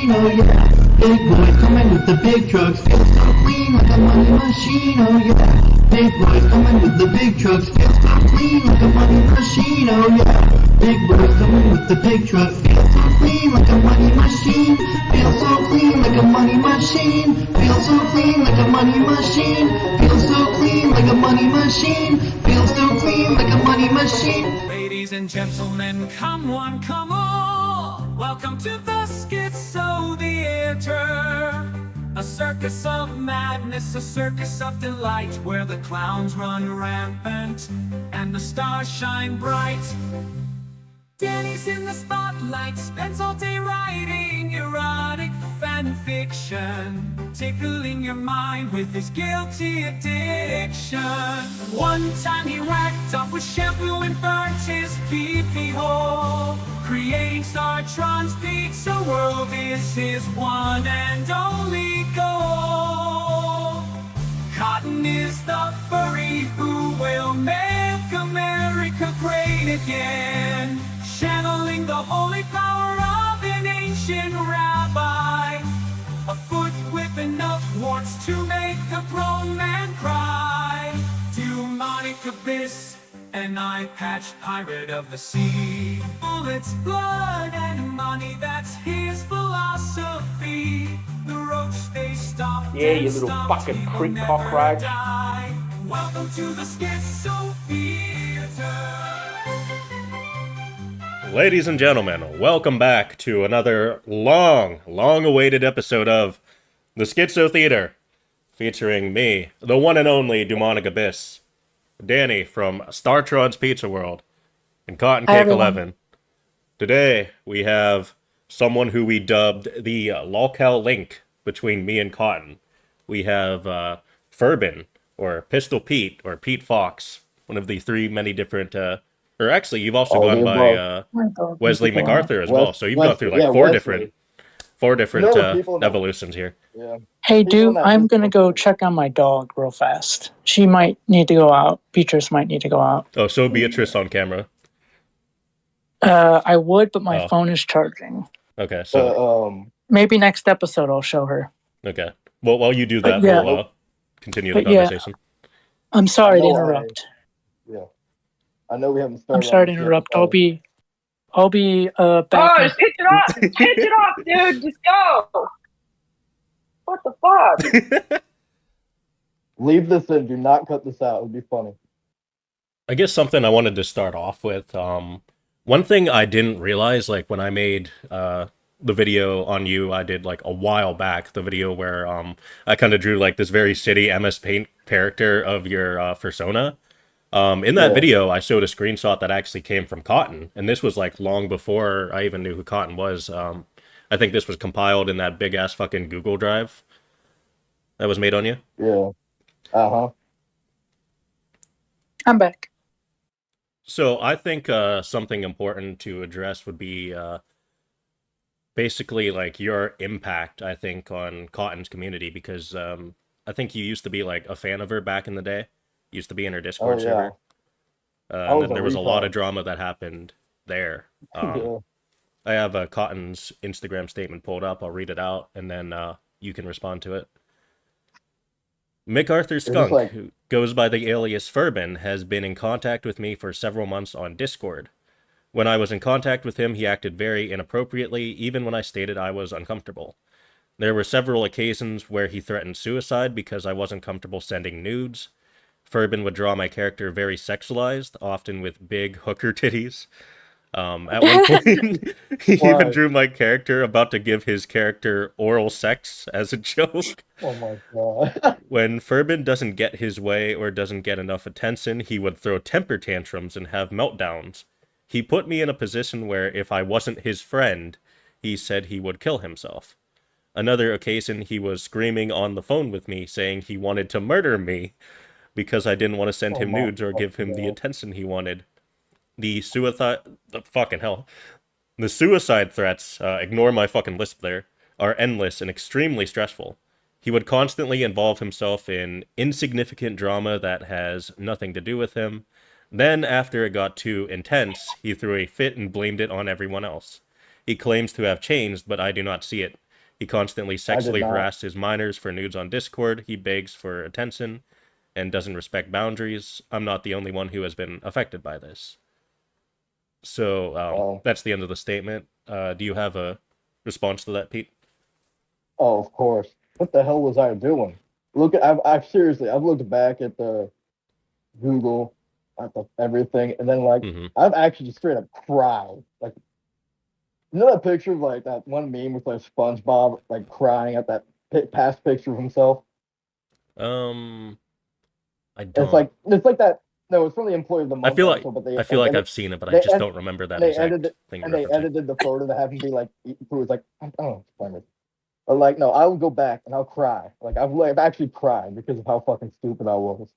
machine, oh yeah. Big boys coming with the big trucks, feel so clean like a money machine, oh yeah. Big boys coming with the big trucks, feel so clean like a money machine, oh yeah. Big boys coming with the big trucks, feel so clean like a money machine, feel so clean like a money machine, feel so clean like a money machine, feel so clean like a money machine, feel so clean like a money machine. Ladies and gentlemen, come one, come all. Welcome to the Schizo Theater. A circus of madness, a circus of delight, where the clowns run rampant and the stars shine bright. Danny's in the spotlight, spends all day writing erotic fan fiction, tickling your mind with his guilty addiction. One time he whacked off with shampoo and burnt his pee-pee hole. Creating Startron's Pizza World is his one and only goal. Cotton is the furry who will make America great again, channeling the holy power of an ancient rabbi. A foot with enough warts to make a grown man cry. Demonic abyss, an eye-patched pirate of the sea. Bullets, blood, and money, that's his philosophy. The roach they stomped, yeah, you little fucking creep cockroach. Welcome to the Schizo Theater. Ladies and gentlemen, welcome back to another long-awaited episode of the Schizo Theater, featuring me, the one and only Demonic Abyss, Danny from Startron's Pizza World, and Cotton Cake 11. Today, we have someone who we dubbed the locale link between me and Cotton. We have Furbin, or Pistol Pete, or Pete Foxx, one of the three many different... or actually, you've also gone by Wesley MacArthur as well. So you've gone through like four different evolutions here. Yeah. Hey, dude, I'm going to go check on my dog real fast. She might need to go out. Beatrice might need to go out. Oh, so Beatrice on camera. I would, but my phone is charging. Okay, so... maybe next episode I'll show her. Okay. Well, while you do that, we'll continue the conversation. I'm sorry to interrupt. I know we haven't started. I'm sorry to interrupt. I'll be back. Oh, just pitch it off. Pitch it off, dude. Just go. What the fuck? Leave this in. Do not cut this out. It would be funny. I guess something I wanted to start off with. One thing I didn't realize, like when I made the video on you, I did like a while back, the video where I kind of drew like this very shitty MS Paint character of your persona. In that video, I showed a screenshot that actually came from Cotton, and this was like long before I even knew who Cotton was. I think this was compiled in that big ass fucking Google Drive that was made on you. Yeah. I'm back. So I think something important to address would be basically like your impact, I think, on Cotton's community, because I think you used to be like a fan of her back in the day. Used to be in her Discord server. And then there was a lot of drama that happened there. I have Cotton's Instagram statement pulled up. I'll read it out, and then you can respond to it. MacArthur Skunk, who goes by the alias Furbin, has been in contact with me for several months on Discord. When I was in contact with him, he acted very inappropriately, even when I stated I was uncomfortable. There were several occasions where he threatened suicide because I wasn't comfortable sending nudes. Furbin would draw my character very sexualized, often with big hooker titties. At one point, he even drew my character about to give his character oral sex as a joke. Oh my god. When Furbin doesn't get his way or doesn't get enough attention, he would throw temper tantrums and have meltdowns. He put me in a position where if I wasn't his friend, he said he would kill himself. Another occasion, he was screaming on the phone with me, saying he wanted to murder me, because I didn't want to send him nudes or give him the attention he wanted. The suicide threats, ignore my fucking lisp there, are endless and extremely stressful. He would constantly involve himself in insignificant drama that has nothing to do with him. Then, after it got too intense, he threw a fit and blamed it on everyone else. He claims to have changed, but I do not see it. He constantly sexually not. harasses his minors for nudes on Discord. He begs for attention and doesn't respect boundaries. I'm not the only one who has been affected by this. So that's the end of the statement. Do you have a response to that, Pete? Oh, of course. What the hell was I doing? I've seriously, I've looked back at the Google, at the everything, and then like Mm-hmm. I've actually just straight up cried. Like, you know that picture of like that one meme with like SpongeBob like crying at that past picture of himself? I don't. It's like that. No, it's from the Employee of the I Month feel like also, but I feel like I've seen it, but I they just ed- don't remember that and they exact edited thing and you're they referencing. edited the photo to have him be like who was like, oh, find it. But like, no, I will go back and I'll cry. Like I've actually cried because of how fucking stupid I was.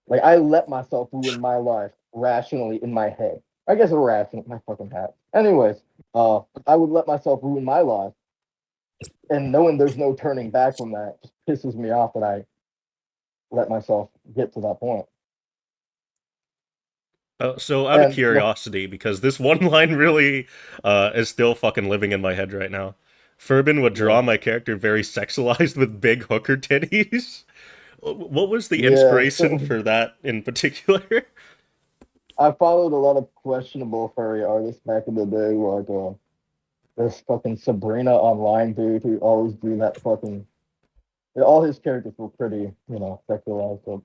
Like I let myself ruin my life rationally in my head. I guess irrational, my fucking hat. Anyways, I would let myself ruin my life, and knowing there's no turning back from that just pisses me off that I let myself get to that point. So out of And curiosity, because this one line really is still fucking living in my head right now. Furbin would draw my character very sexualized with big hooker titties. What was the yeah, inspiration for that in particular? I followed a lot of questionable furry artists back in the day, like this fucking Sabrina Online dude who always drew that fucking. All his characters were pretty, sexualized. But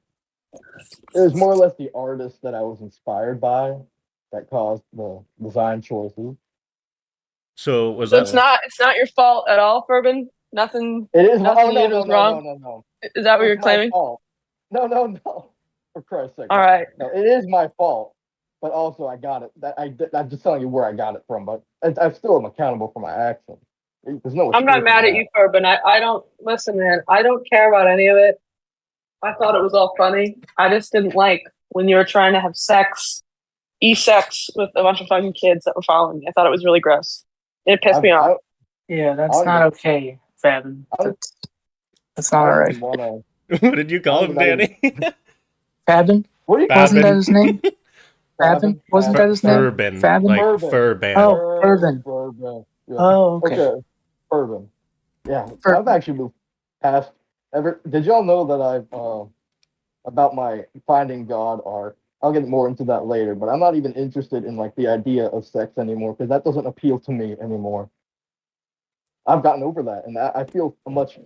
it was more or less the artist that I was inspired by that caused the design choices. So was So that it's not your fault at all, Furbin? Nothing It is. nothing Oh you no did no was no wrong? no no no. Is that what It's you're my claiming? fault. No no no. For Christ's sake. All No. right. No, it is my fault. But also, I got it. I'm just telling you where I got it from. But I still am accountable for my actions. There's no I'm not escaping mad at that. you, Furbin. I don't listen, man. I don't care about any of it. I thought it was all funny. I just didn't like when you were trying to have sex with a bunch of fucking kids that were following me. I thought it was really gross. It pissed me off. Yeah, I that's don't not even. okay, Fabin. I don't, That's I not don't alright. even want to. what did you I call don't him, even. Not even Danny? Fabin? what do you? Wasn't that Fabin. his name? Fabin? Wasn't that his name? Furbin, Fabin? like Bourbon. Furban. Oh, Irvin. Bourbon. Yeah. Oh, okay. Okay. Bourbon. Yeah. I've Irvin. actually moved past. Did y'all know that I've about my finding God arc? I'll get more into that later, but I'm not even interested in like the idea of sex anymore because that doesn't appeal to me anymore. I've gotten over that, and I feel much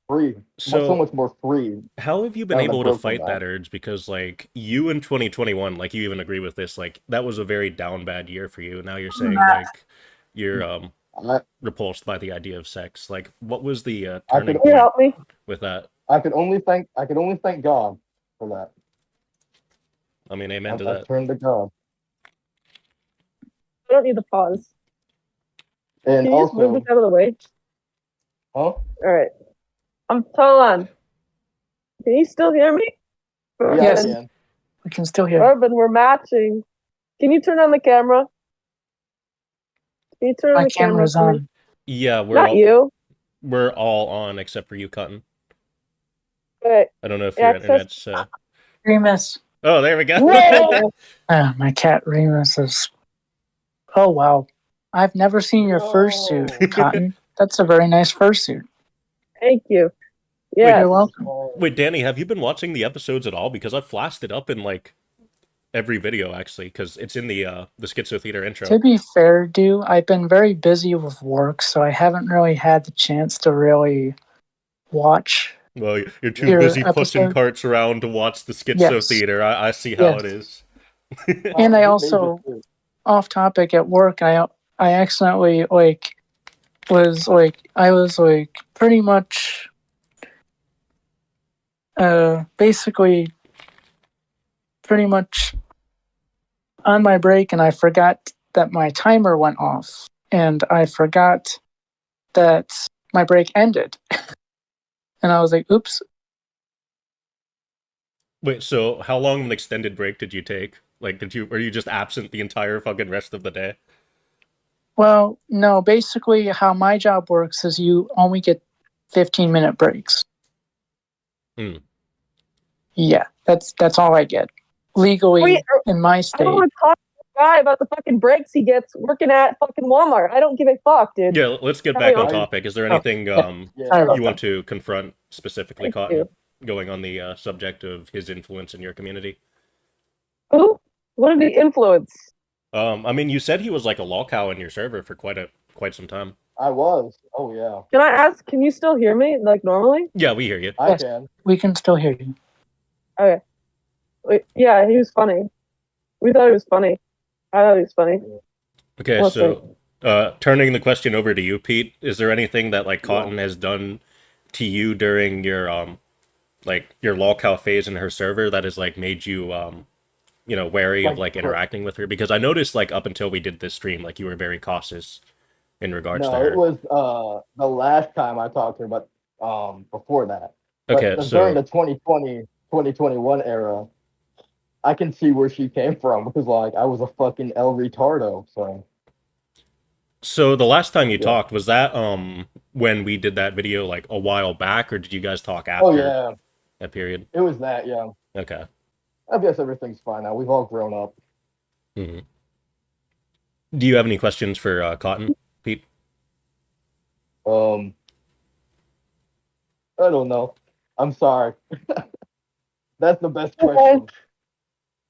free, so So much more free how have you been now that I able to broke from fight that. that urge? Because like you in 2021, like you even agree with this, like that was a very down bad year for you. Now you're saying like you're I, repulsed by the idea of sex. Like what was the I could turning Can you point help me? with that? I could only thank God for that. I mean, amen to I've that. turned to God, I don't need the pause. and Can you just move this also, out of the way? huh? All right. Hold on. Can you still hear me? Yeah, Yes. I can. We can still hear. Urban, we're matching. Can you turn on the camera? Can you turn on My the camera camera's for me? on. Yeah, Not you. we're all on except for you, Cotton. Okay. I don't know if your Access. internet's. Remus. Oh, there we go. Whoa! My cat Remus is. Oh, wow. I've never seen your fursuit, No. Cotton. That's a very nice fursuit. Thank you. Wait, Yes. You're welcome. Wait, Danny, have you been watching the episodes at all? Because I've flashed it up in like every video actually, because it's in the Schizo Theater intro. To be fair, I've been very busy with work, so I haven't really had the chance to really watch. Well, you're too Your busy pushing episode? carts around to watch the Schizo Yes. Theater. I see how Yes. it is. And I He made also, this too. off topic at work, I accidentally I was pretty much basically pretty much on my break, and I forgot that my timer went off, and I forgot that my break ended. And I was like, oops. Wait, so how long of an extended break did you take? Like, were you just absent the entire fucking rest of the day? Well, no, basically how my job works is you only get 15-minute breaks. Hmm. Yeah, that's all I get. Legally Wait, in my I don't state. want to talk. guy about the fucking breaks he gets working at fucking Walmart. I don't give a fuck, dude. Yeah, let's get Carry back on on. topic. Is there Oh, anything yeah. Yeah. Sorry about you want that. to confront specifically, Thank Cotton, you. going on the subject of his influence in your community? Who? What did he influence? I mean, you said he was like a lolcow in your server for quite some time. I was. Oh yeah. Can I ask? Can you still hear me like normally? Yeah, we hear you. I Yes. can. We can still hear you. Okay. Wait, yeah, he was funny. We thought he was funny. I thought he was funny. Okay, Well, so turning the question over to you, Pete, is there anything that like Cotton has done to you during your like your lolcow phase in her server that has like made you wary of like interacting with her? Because I noticed like up until we did this stream, like you were very cautious in regards to No, her. it was the last time I talked to her, but before that. Okay, But so during the 2020, 2021 era, I can see where she came from because like I was a fucking El Retardo. So the last time you Yeah. talked, was that when we did that video like a while back, or did you guys talk Oh after yeah, that period? it was that. Yeah, Okay. I guess everything's fine now. We've all grown up. hmm Do you have any questions for Cotton, Pete? I don't know. I'm sorry. That's the best Okay. question.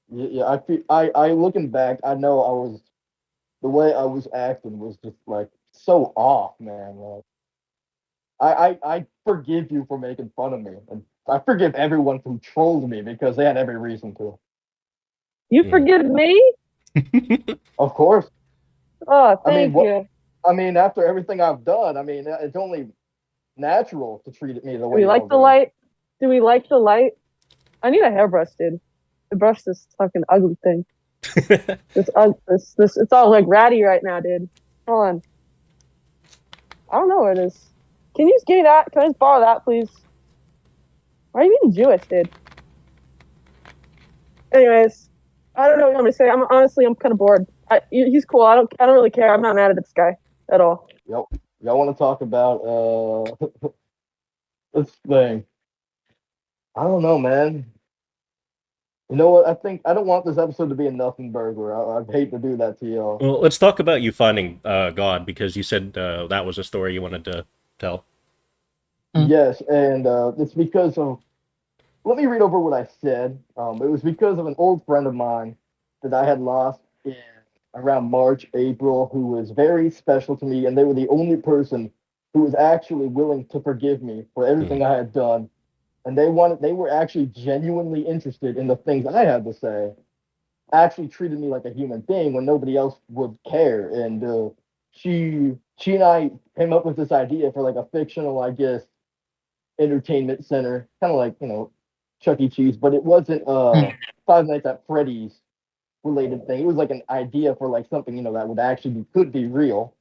Yeah, I feel I looking back, I know I was the way I was acting was just like so off, man. Like I forgive you for making fun of me, and I forgive everyone who trolled me because they had every reason to. You Mhm. forgive me? Of course. Oh, I mean, thank you. I mean, after everything I've done, I mean, it's only natural to treat me the Do way we y'all like the do. light? Do we like the light? I need a hairbrush, dude. To brush this fucking ugly thing. This it's all like ratty right now, dude. Hold on. I don't know where it is. Can you just give me that? Can I just borrow that, please? Why are you being Jewish, dude? Anyways, I don't know what you want me to say. I'm kind of bored. He's cool. I don't really care. I'm not mad at this guy at all. Y'all want to talk about this thing? I don't know, man. You know what? I think I don't want this episode to be a nothing burger. I'd hate to do that to y'all. Well, let's talk about you finding God, because you said that was a story you wanted to tell. Yes, and it's because of. Let me read over what I said. It was because of an old friend of mine that I had lost in around March, April, who was very special to me, and they were the only person who was actually willing to forgive me for everything I had done. And they were actually genuinely interested in the things I had to say, actually treated me like a human being when nobody else would care. And she and I came up with this idea for like a fictional, I guess, entertainment center, kind of like Chuck E. Cheese, but it wasn't Five Nights at Freddy's related thing. It was like an idea for like something that would actually could be real.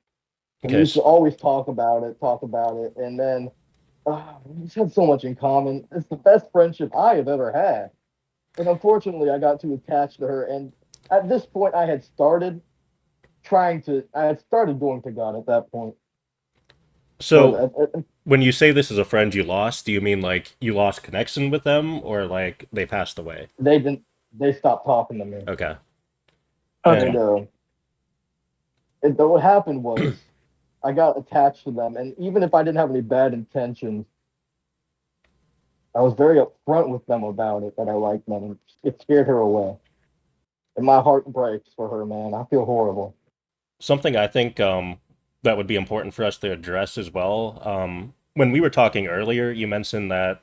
And we Okay. used to always talk about it, and then we just had so much in common. It's the best friendship I have ever had. And unfortunately, I got too attached to her. And at this point, I had started going to God at that point. So But, when you say this is a friend you lost, do you mean like you lost connection with them, or like they passed away? they stopped talking to me. Okay. Okay. And what happened was I got attached to them. And even if I didn't have any bad intentions, I was very upfront with them about it that I liked them, and it scared her away. And my heart breaks for her, man. I feel horrible. Something I think that would be important for us to address as well. When we were talking earlier, you mentioned that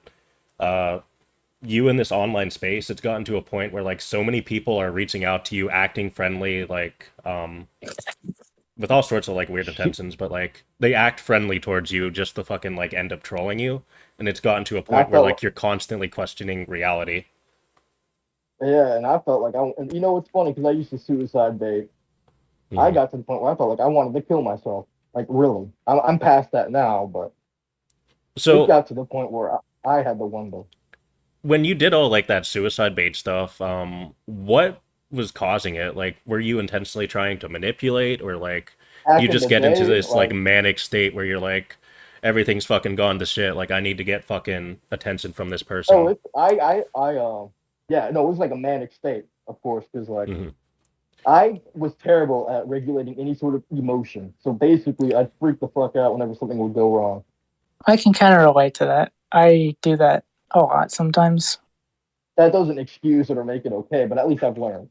you in this online space, it's gotten to a point where like so many people are reaching out to you, acting friendly, like with all sorts of like weird intentions, but like they act friendly towards you just to fucking like end up trolling you. And it's gotten to a point where like you're constantly questioning reality. Yeah, and I felt like and you know what's funny? Because I used to suicide bait. I got to the point where I felt like I wanted to kill myself. Like really, I'm past that now, but it So got to the point where I had to wonder. when you did all like that suicide bait stuff, what was causing it? Like, were you intentionally trying to manipulate, or like Back you in just the get into day, this like manic state where you're like, everything's fucking gone to shit. Like, I need to get fucking attention from this person. oh, yeah, no, it was like a manic state, of course, because like Mhm. I was terrible at regulating any sort of emotion. So basically, I'd freak the fuck out whenever something would go wrong. I can kind of relate to that. I do that a lot sometimes. That doesn't excuse it or make it okay, but at least I've learned.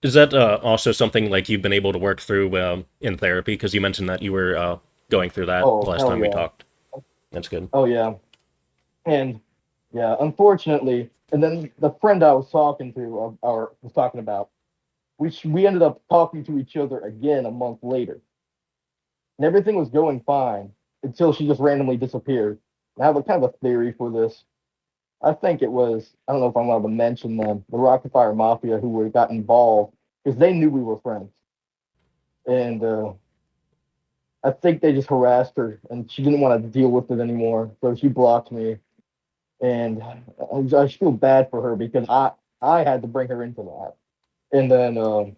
Is that also something like you've been able to work through in therapy? Because you mentioned that you were going through that the Oh, last hell time we yeah. talked. That's good. Oh, yeah. And yeah, unfortunately, and then the friend I was talking to, or was talking about, we ended up talking to each other again a month later. And everything was going fine until she just randomly disappeared. I have a kind of a theory for this. I think it was, I don't know if I'm allowed to mention them, the Rockefeller Mafia who were got involved because they knew we were friends. And I think they just harassed her and she didn't want to deal with it anymore. So she blocked me. And I feel bad for her because I had to bring her into that. And then,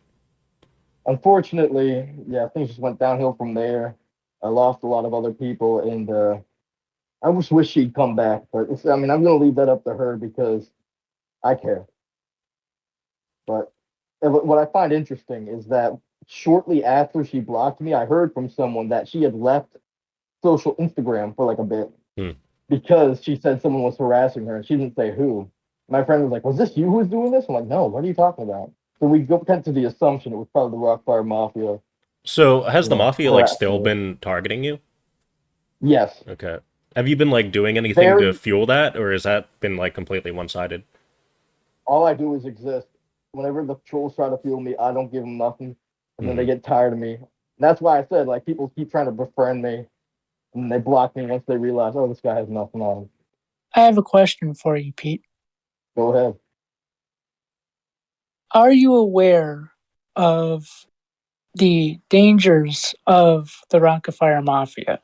unfortunately, yeah, things just went downhill from there. I lost a lot of other people, and I just wish she'd come back. But I mean, I'm gonna leave that up to her because I care. But what I find interesting is that shortly after she blocked me, I heard from someone that she had left social Instagram for like a bit Hmm. because she said someone was harassing her, and she didn't say who. My friend was like, "Was this you who was doing this?" I'm like, "No, what are you talking about?" So we go kind to the assumption it was probably the Rockfire Mafia, So has the mafia like harassing still her. been targeting you? Yes, Okay. Have you been like doing anything to very. fuel that, or has that been like completely one sided? All I do is exist. Whenever the trolls try to fuel me, I don't give them nothing, and then they Hmm. get tired of me. And that's why I said like people keep trying to befriend me, and they block me once they realize, oh, this guy has nothing on him. I have a question for you, Pete. Go ahead. Are you aware of the dangers of the Rockefeller Mafia?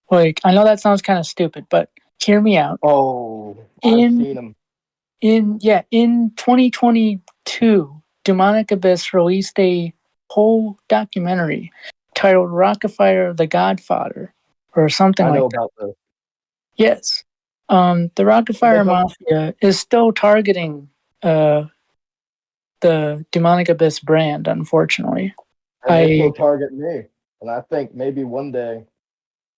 Like, I know that sounds kind of stupid, but hear me out. Oh, I've In seen him. in 2022, Demonic Abyss released a whole documentary titled Rockefeller the Godfather or something I know like that. about this. Yes. The Did they Rockefeller come? Mafia is still targeting uh, the Demonic Abyss brand, unfortunately. And they I still target me. And I think maybe one day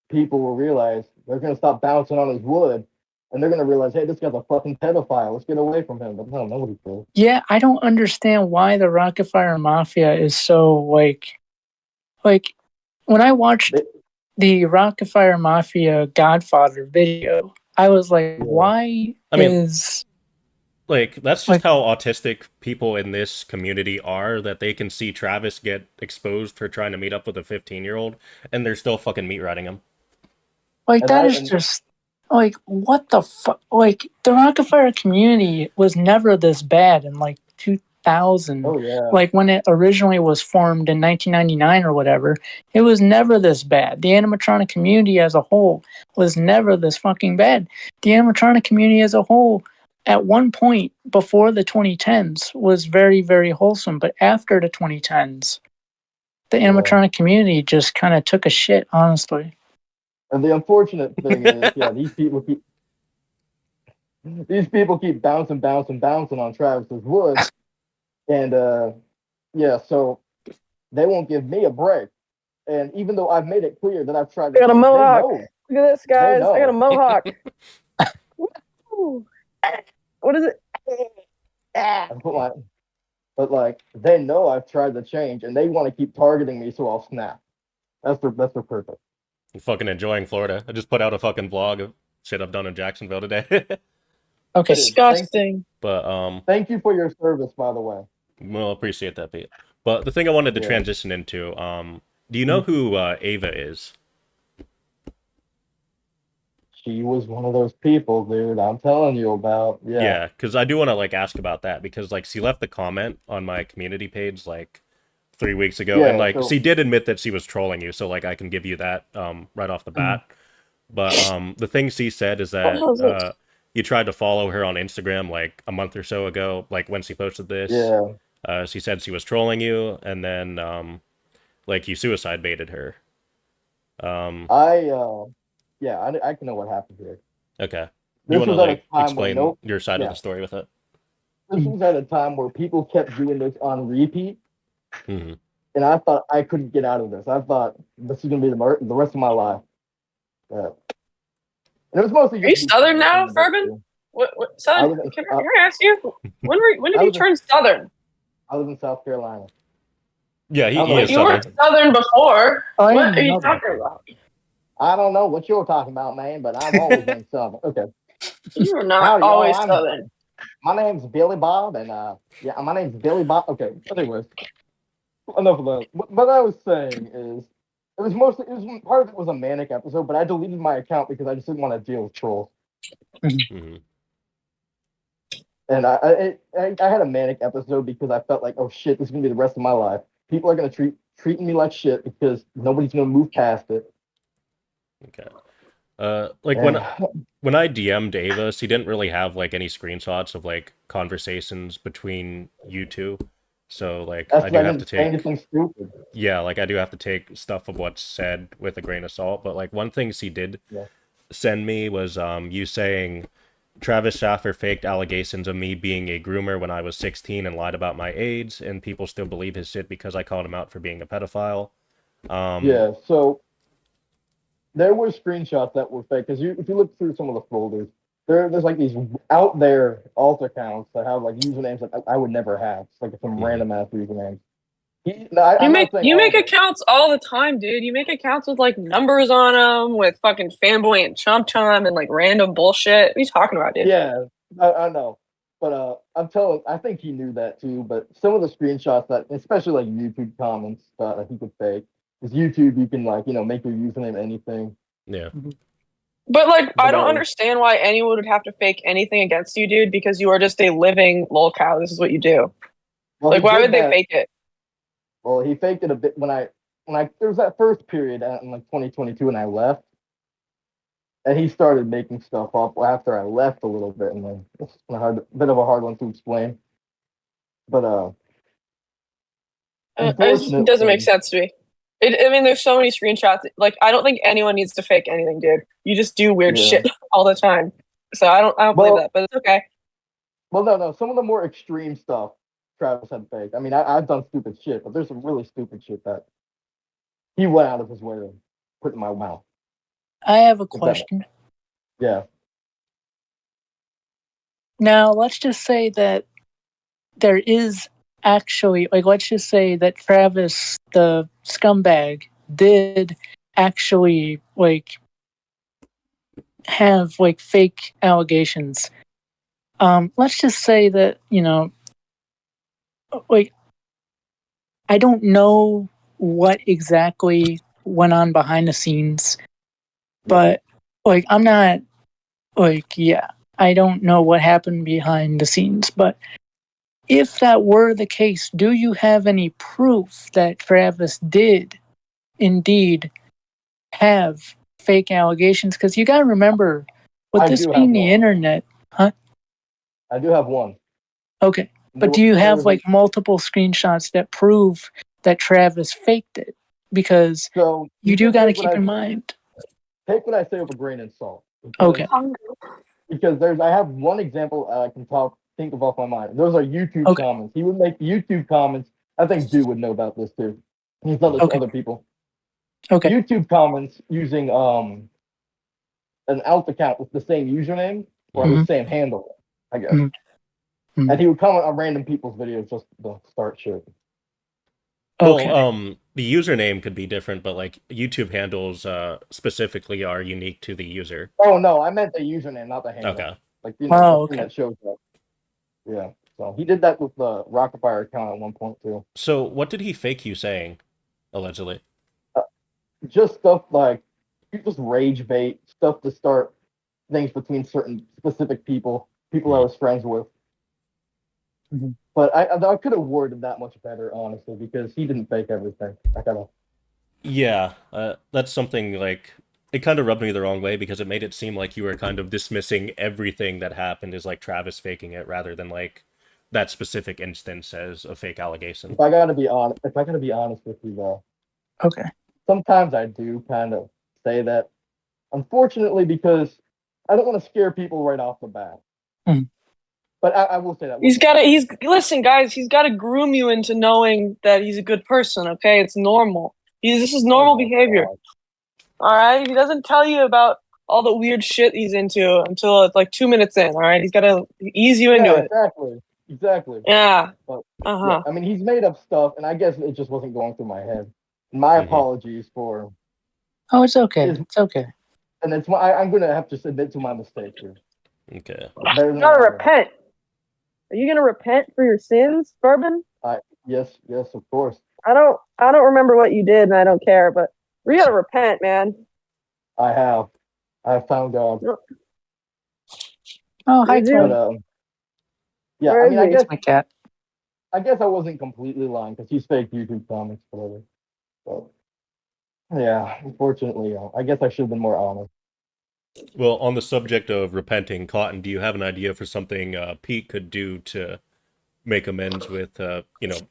people will realize they're gonna stop bouncing on his wood, and they're gonna realize, hey, this guy's a fucking pedophile. Let's get away from him. But no, nobody cares. Yeah, I don't understand why the Rockefeller Mafia is so like when I watched They, the Rockefeller Mafia Godfather video, I was like, yeah, why I mean, is like that's just like how autistic people in this community are. That they can see Travis get exposed for trying to meet up with a 15-year-old, and they're still fucking meat riding him. like and that I is and just like what the fuck? Like the Rockefeller community was never this bad in like 2000. oh yeah, Like when it originally was formed in 1999 or whatever, it was never this bad. The animatronic community as a whole was never this fucking bad. The animatronic community as a whole at one point before the 2010s was very, very wholesome, but after the 2010s, the yeah. animatronic community just kind of took a shit, honestly. And the unfortunate thing is, yeah, these people keep bouncing, bouncing, bouncing on Travis's wood, and yeah, so they won't give me a break. And even though I've made it clear that I've tried I to got a change, they mohawk. know, Look at this, they guys. I got a know, mohawk. Woo. What is it? I put my, but like they know I've tried to change, and they want to keep targeting me, so I'll snap. That's their purpose. I'm fucking enjoying Florida. I just put out a fucking vlog of shit I've done in Jacksonville today. Okay. Dude, Disgusting. But thank you for your service, by the way. we'll appreciate that, Pete. But the thing I wanted to Yeah. transition into, do you know who Ava is? She was one of those people, dude. I'm telling you about. Yeah, Yeah, because I do want to like ask about that because like she left the comment on my community page like 3 weeks ago, and yeah. like So she did admit that she was trolling you, so like I can give you that right off the Mm. bat. But the thing she said is What the that hell is this? you tried to follow her on Instagram like a month or so ago, like when she posted this. yeah, She said she was trolling you, and then like you suicide baited her. Um, I yeah, I can know what happened here. okay, you This want to was at a like time when explain nope. your side of Yeah, the story with it? was at a time where people kept doing this on repeat, Hmm. and I thought I couldn't get out of this. I thought this is gonna be the rest of my life. Yeah. And it was mostly Are you just Southern now, Furban? What I Southern? live in, Can I ask you? When did I you live in turn Southern? I live in South Carolina. Yeah, I don't he know is what You you're weren't Southern. Southern before. Oh, I What didn't are you know that. talking about? I don't know what you're talking about, man, but I've always been Southern. Okay. You were not Howdy, y'all. always Southern. My name's Billy Bob, and yeah, my name's Billy Bob. Okay. Anyways, enough of that. What I was saying is, part of it was a manic episode, but I deleted my account because I just didn't want to deal with trolls. Hmm. And I had a manic episode because I felt like, oh shit, this is gonna be the rest of my life. People are gonna treating me like shit because nobody's gonna move past it. Okay. Like And when I DM'd Avis, he didn't really have like any screenshots of like conversations between you two. So like that's I because do I have to didn't say take anything stupid. yeah, like I do have to take stuff of what's said with a grain of salt. But like one thing he did Yeah. send me was you saying Travis Schaffer faked allegations of me being a groomer when I was 16 and lied about my age, and people still believe his shit because I called him out for being a pedophile. Um, Yeah. So there were screenshots that were fake because if you look through some of the folders, there's like these out there alt accounts that have like usernames that I would never have. It's like some mhm. random ass usernames. You I'm make not saying you all make of them. accounts all the time, dude. You make accounts with like numbers on them, with fucking fanboy and chump time and like random bullshit. What are you talking about, dude? Yeah, I know. But I think he knew that too. But some of the screenshots that, especially like YouTube comments that he could fake, because YouTube you can like make your username anything. Yeah. But like, I But don't understand why anyone would have to fake anything against you, dude. Because you are just a living lolcow. This is what you do. well, Like, he why did would they that. fake it? Well, he faked it a bit when I there was that first period in like 2022 and I left, and he started making stuff up after I left a little bit, and then it's a bit of a hard one to explain. But It doesn't make unfortunately, sense to me. I mean, there's so many screenshots. Like, I don't think anyone needs to fake anything, dude. You just do weird yeah. shit all the time. So I don't believe Well, that, but it's okay. well, no. Some of the more extreme stuff Travis had faked. I mean, I've done stupid shit, but there's some really stupid shit that he went out of his way to put in my mouth. I have a If that, question. yeah. Now, let's just say that there is actually, like, let's just say that Travis, the scumbag, did actually, like, have, like, fake allegations. Let's just say that, like, I don't know what exactly went on behind the scenes, but, like, I'm not, like, yeah, I don't know what happened behind the scenes, but if that were the case, do you have any proof that Travis did indeed have fake allegations? Because you got to remember, with I this do have being the one. internet, huh? I do have one. Okay. There, But do you there have was a, like multiple screenshots that prove that Travis faked it? Because so you you do can got to keep in mind. take what I say with a grain of salt Okay. because I have one example I can think of off my mind. Those are YouTube Okay. comments. He would make YouTube comments. I think Dude would know about this too. He's done this to Okay. other people. Okay. YouTube comments using an alt account with the same username or at Mhm. least same handle, I guess. Mhm. Mhm. And he would comment on random people's videos just to start shit. Okay. Well, the username could be different, but like YouTube handles specifically are unique to the user. Oh no, I meant the username, not the handle. Okay. Like the Oh, thing okay. that shows up. Yeah. So he did that with the Rockafire account at one point too. So what did he fake you saying, allegedly? Just stuff like you just rage bait stuff to start things between certain specific people I Hmm. was friends with. Mhm. But I could have worded that much better, honestly, because he didn't fake everything. I gotta. Yeah, that's something like it kind of rubbed me the wrong way because it made it seem like you were kind of dismissing everything that happened as like Travis faking it rather than like that specific instance as a fake allegation. If I gotta be honest with you, though, Okay. sometimes I do kind of say that. Unfortunately, because I don't want to scare people right off the bat. Mhm. But I will say that Listen, guys. He's got to groom you into knowing that he's a good person. Okay, it's normal. This is normal behavior. God. All right. He doesn't tell you about all the weird shit he's into until it's like 2 minutes in. All right. He's got to ease you into it. Exactly. Yeah. But Uh-huh. I mean, he's made up stuff, and I guess it just wasn't going through my head. My apologies for. Oh, it's okay. It's okay. And it's I'm gonna have to submit to my mistake here. Okay. You gotta repent. Are you gonna repent for your sins, Bourbon? Yes, of course. I don't remember what you did, and I don't care. But we gotta repent, man. I have found God. Oh, hi, Did you? Chloe. Yeah, Where I mean, is he? It's my cat. I guess I wasn't completely lying because he's fake YouTube comics, whatever. But yeah, unfortunately, I guess I should have been more honest. Well, on the subject of repenting, Cotton, do you have an idea for something Pete could do to make amends with,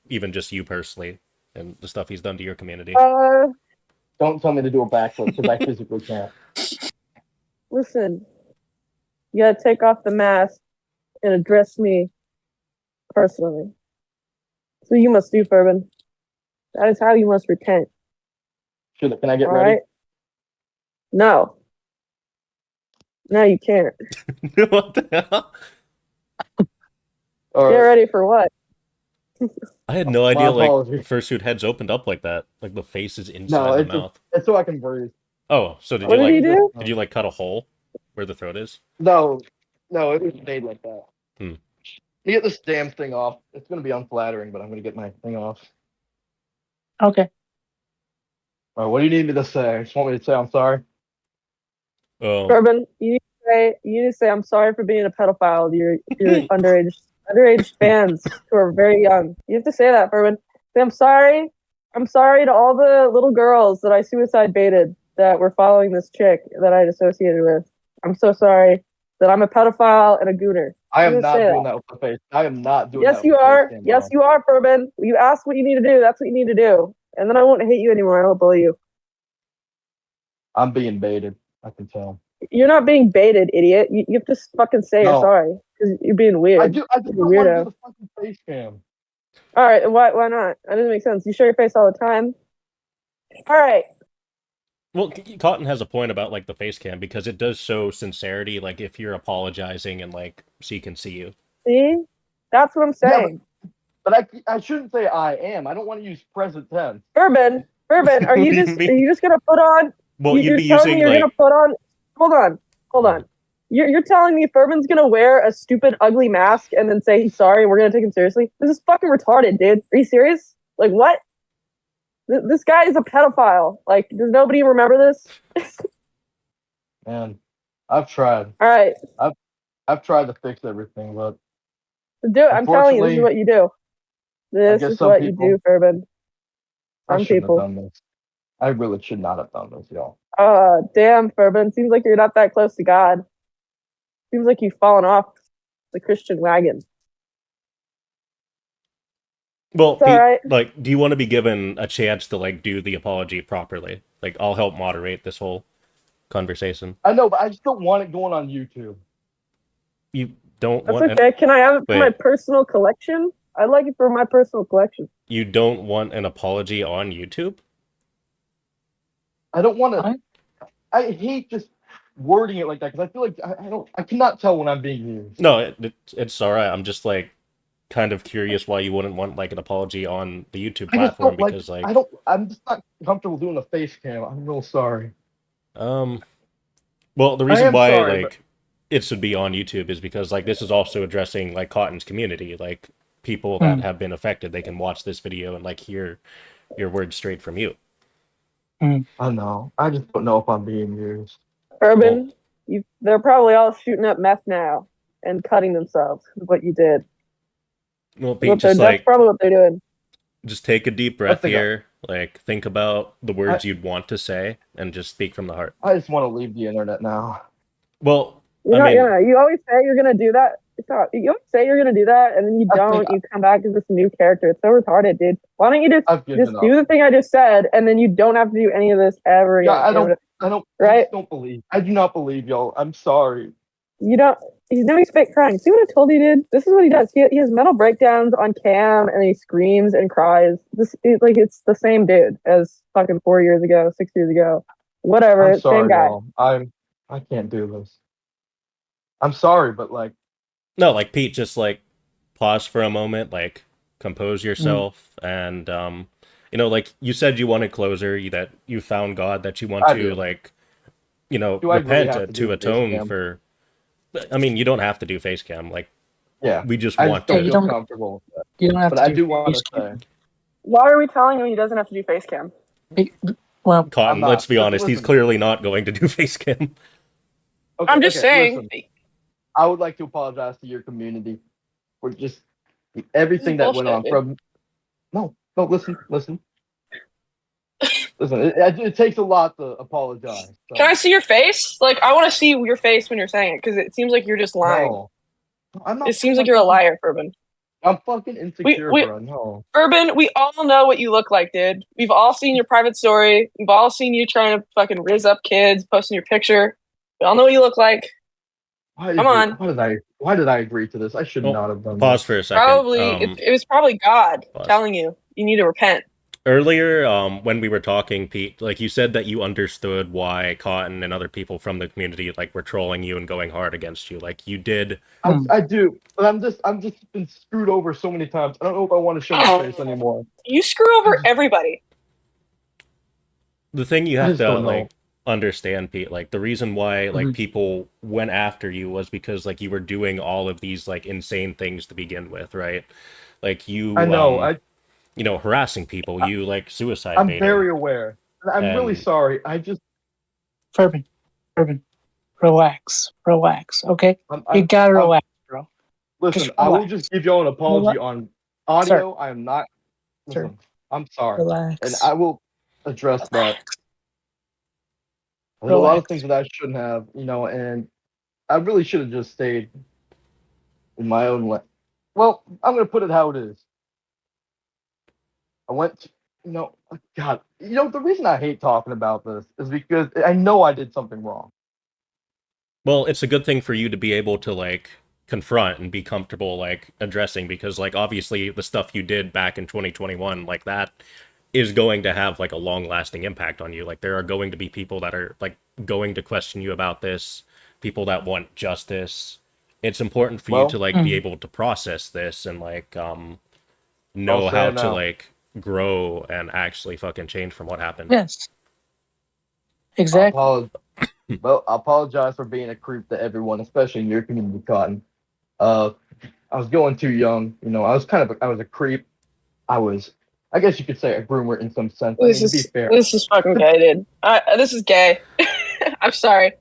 even just you personally and the stuff he's done to your community? Don't tell me to do a backflip because I physically can't. Listen, you gotta take off the mask and address me personally. So you must do, Bourbon. That is how you must repent. Can I get All ready? right? No. No, you can't. What the hell? All Get right. ready for what? I had no idea, like, apologies. fursuit heads opened up like that. Like, the face is inside the mouth. It's so I can breathe. Oh, so What did he do? did you, like, cut a hole where the throat is? No, it was made like that. Hmm. Let me get this damn thing off. It's gonna be unflattering, but I'm gonna get my thing off. Okay. All right, what do you need me to say? Just want me to say I'm sorry? Oh, Bourbon, you need to say I'm sorry for being a pedophile to your underage fans who are very young. You have to say that, Bourbon. Say I'm sorry. I'm sorry to all the little girls that I suicide baited that were following this chick that I'd associated with. I'm so sorry that I'm a pedophile and a gooner. I am not doing that with the face. I am not doing Yes, that. you are. Yes, you are, Bourbon. You ask what you need to do. That's what you need to do. And then I won't hate you anymore. I won't bully you. I'm being baited. I can tell. You're not being baited, idiot. You have to fucking say you're sorry because you're being weird. I just don't want to do the fucking face cam. All right, why not? That doesn't make sense. You show your face all the time. All right. well, Cotton has a point about, like, the face cam because it does show sincerity, like, if you're apologizing and, like, she can see you. See? That's what I'm saying. Yeah, but I shouldn't say I am. I don't want to use present tense. Bourbon, are you just gonna put on? Well, you'd be using you're gonna put on. Hold on. You're telling me Bourbon's gonna wear a stupid, ugly mask and then say he's sorry and we're gonna take him seriously? This is fucking retarded, dude. Are you serious? Like, what? This guy is a pedophile. Like, does nobody remember this? Man, I've tried. All right. I've tried to fix everything, but do it. I'm telling you, this is what you do. This is what you do, Bourbon. Some people. Have done this. I really should not have done this, y'all. Damn, Bourbon. Seems like you're not that close to God. Seems like you've fallen off the Christian wagon. Well, Pete, right. Like, do you want to be given a chance to, like, do the apology properly? Like, I'll help moderate this whole conversation. I know, but I just don't want it going on YouTube. You don't That's want... okay. Can I have it for my personal collection? I'd like it for my personal collection. You don't want an apology on YouTube? I don't want to... I hate just wording it like that, because I feel like I cannot tell when I'm being used. No, it's alright. I'm just, like, kind of curious why you wouldn't want, like, an apology on the YouTube platform, because, like... I'm just not comfortable doing the face cam. I'm real sorry. Well, the reason why, it should be on YouTube is because, like, this is also addressing, like, Cotton's community. Like, people that have been affected, they can watch this video and, like, hear your words straight from you. I know. I just don't know if I'm being used. Urban, they're probably all shooting up meth now and cutting themselves with what you did. Well, Pete, that's probably what they're doing. Just take a deep breath here. Like, think about the words you'd want to say and just speak from the heart. I just want to leave the internet now. Well, you always say you're going to do that. You always say you're going to do that, and then you don't. You come back as this new character. It's so retarded, dude. Why don't you just do the thing I just said, and then you don't have to do any of this ever again? I don't believe. I do not believe y'all. I'm sorry. You don't. he's fake crying. See what I told you, dude? This is what he does. He has mental breakdowns on cam, and he screams and cries. It's the same dude as fucking 4 years ago, 6 years ago, whatever. I'm Same sorry, guy. y'all. I can't do this. I'm sorry, but like, No, like Pete, just like pause for a moment, like compose yourself, and like you said, you wanted closure, that you found God, that you want I to do. like, Do I really repent have to to do a face atone cam? for. I mean, you don't have to do face cam. Like Yeah, we just I want just don't you to. feel don't comfortable with that. you don't have But to I do do want face to say, cam. Why are we telling him he doesn't have to do face cam? Well, I'm Cotton, let's not. be honest, he's Listen. clearly not going to do face cam. Okay, I'm just okay, saying. listen. I would like to apologize to your community for just This everything is that went bullshit, on. dude. From no, listen. It takes a lot to apologize. Can So I see your face? Like, I want to see your face when you're saying it, because it seems like you're just lying. no, I'm It not. seems like you're a liar, Urban. I'm fucking insecure, We bro. No. Urban, we all know what you look like, dude. We've all seen your private story. We've all seen you trying to fucking riz up kids, posting your picture. We all know what you look like. Come on. Why did I agree to this? I should Well, not have done pause this. for a second. Probably, it was probably God Pause. telling you need to repent. Earlier, when we were talking, Pete, like you said that you understood why Cotton and other people from the community like were trolling you and going hard against you. Like you did. I do, but I'm just been screwed over so many times. I don't know if I want to show my face anymore. You screw over everybody. The thing you I have just to don't know. like understand, Pete, like the reason why like Mhm. people went after you was because like you were doing all of these like insane things to begin with, right? Like you I know. harassing people, you like suicide I'm baiting. very aware. I'm really And sorry. I just Urban, relax, okay? You I'm gotta relax, bro. listen. Just I will relax. just give y'all an apology on Sir, audio. I am not. sir, Listen, I'm sorry, and relax, I will address that. relax, There's a lot of relax. things that I shouldn't have, and I really should have just stayed in my own lane. Well, I'm gonna put it how it is. I went to, God, the reason I hate talking about this is because I know I did something wrong. well, it's a good thing for you to be able to like confront and be comfortable like addressing, because like obviously the stuff you did back in 2021 like that is going to have like a long lasting impact on you. Like there are going to be people that are like going to question you about this, people that want justice. It's important for you to Well, like be able to process this and like I'll know say how it to now. like grow and actually fucking change from what happened. Yes, I exactly. apologize. Well, I apologize for being a creep to everyone, especially in your community, Cotton. Uh, I was going too young. I was a creep. I guess you could say a groomer in some sense. I mean, to be fair, This is fucking gay, dude. This is gay. I'm sorry.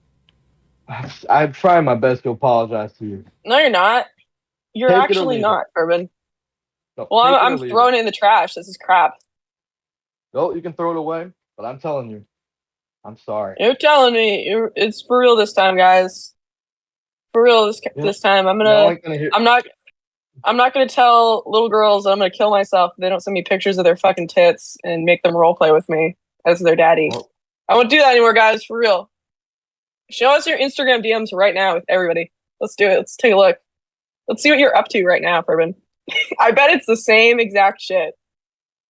I'm trying my best to apologize to you. No, you're not. You're Take it or actually leave it. not, Urban. No, Well, take it or I'm leave throwing it. it in the trash. This is crap. No, you can throw it away, but I'm telling you, I'm sorry. You're telling me it's for real this time, guys. For real this time. Y'all ain't gonna hear. I'm not gonna tell little girls that I'm gonna kill myself if they don't send me pictures of their fucking tits and make them role play with me as their daddy. Well, I won't do that anymore, guys. For real. Show us your Instagram DMs right now with everybody. Let's do it. Let's take a look. Let's see what you're up to right now, Urban. I bet it's the same exact shit.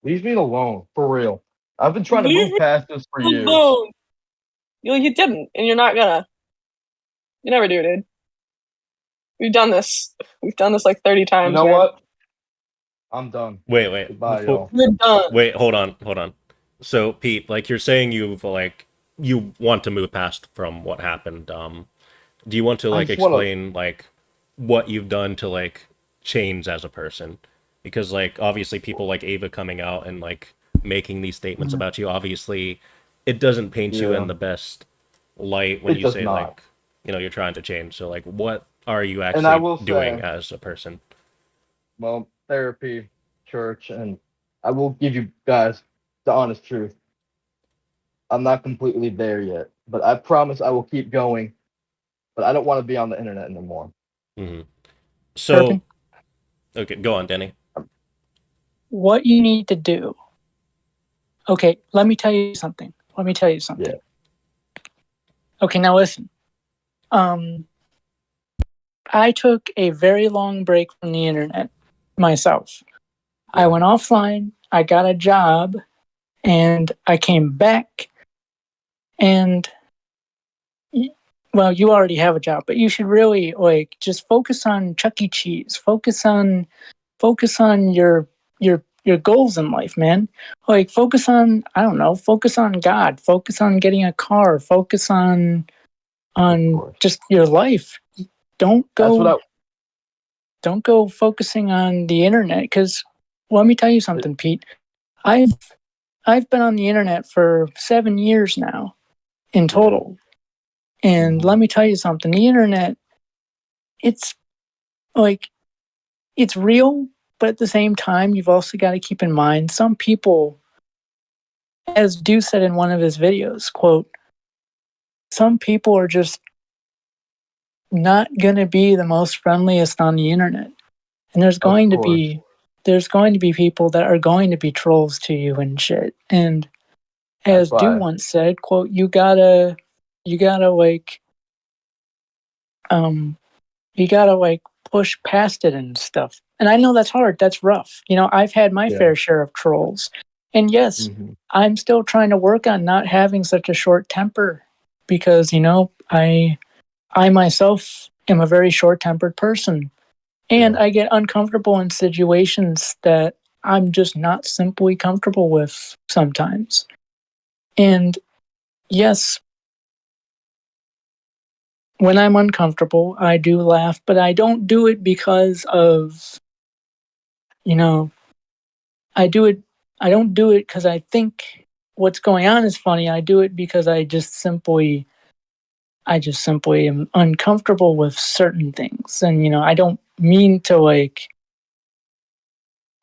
leave me alone, for real. I've been trying to Leave move me past this for years. alone. You didn't, and you're not gonna. You never do, dude. We've done this. We've done this like 30 times. You know man. what? I'm done. Wait. Goodbye, Before, y'all. We're done. wait, hold on. So, Pete, like you're saying you want to move past from what happened. Do you want to I like just wanna- explain like what you've done to like change as a person? Because like obviously people like Ava coming out and like making these statements about you, obviously it doesn't paint you Yeah. in the best light when It you does say not. like you're trying to change. So like what are you And I actually will doing say- as a person? Well, therapy, church, and I will give you guys the honest truth. I'm not completely there yet, but I promise I will keep going. But I don't want to be on the internet anymore. Hmm. So Urban, okay, go on, Denny. what you need to do. Okay, let me tell you something. Yeah. Okay, now listen. I took a very long break from the internet myself. I Yeah. went offline, I got a job, and I came back and well, you already have a job, but you should really like just focus on Chuck E. Cheese. Focus on your goals in life, man. Like focus on, I don't know, focus on God, focus on getting a car, focus on Of course. just your life. Don't That's what go don't go focusing on the internet, cuz let me tell you something, Pete. I've I've been on the internet for 7 years now in Yeah. total. And let Mhm. me tell you something, the internet, it's like it's real, but at the same time, you've also got to keep in mind some people, as Dew said in one of his videos, quote, some people are just not going to be the most friendliest on the internet. And Of course. there's going to be people that are going to be trolls to you and shit. And That's as Dew why. once said, quote, you gotta um you gotta like push past it and stuff. And I know that's hard, that's rough. You know, I've had my Yeah. fair share of trolls. And yes, Hmm. I'm still trying to work on not having such a short temper because, you know, I myself am a very short-tempered person and Yeah. I get uncomfortable in situations that I'm just not simply comfortable with sometimes. And yes, when I'm uncomfortable, I do laugh, but I don't do it because of, you know, I do it I don't do it cuz I think what's going on is funny. I do it because I just simply am uncomfortable with certain things. And you know, I don't mean to like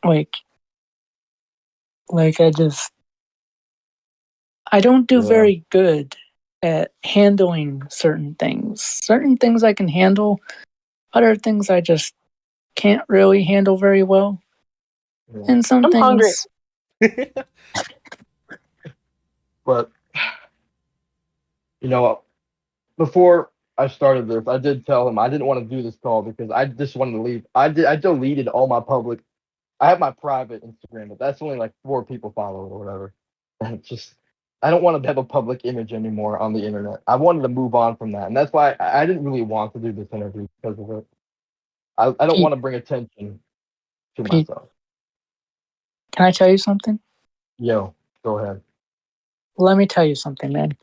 like I don't do Yeah. very good at handling certain things. Certain things I can handle, other things I just can't really handle very well. Yeah. And some I'm hungry. things But you know, before I started this, I did tell him I didn't want to do this call because I just wanted to leave. I deleted all my public. I have my private Instagram, but that's only like 4 people follow it or whatever. And it's just I don't want to have a public image anymore on the internet. I wanted to move on from that, and that's why I didn't really want to do this interview because of it. I don't Pete want to bring attention to Pete, myself. can I tell you something? Yo, go ahead. Let me tell you something, man.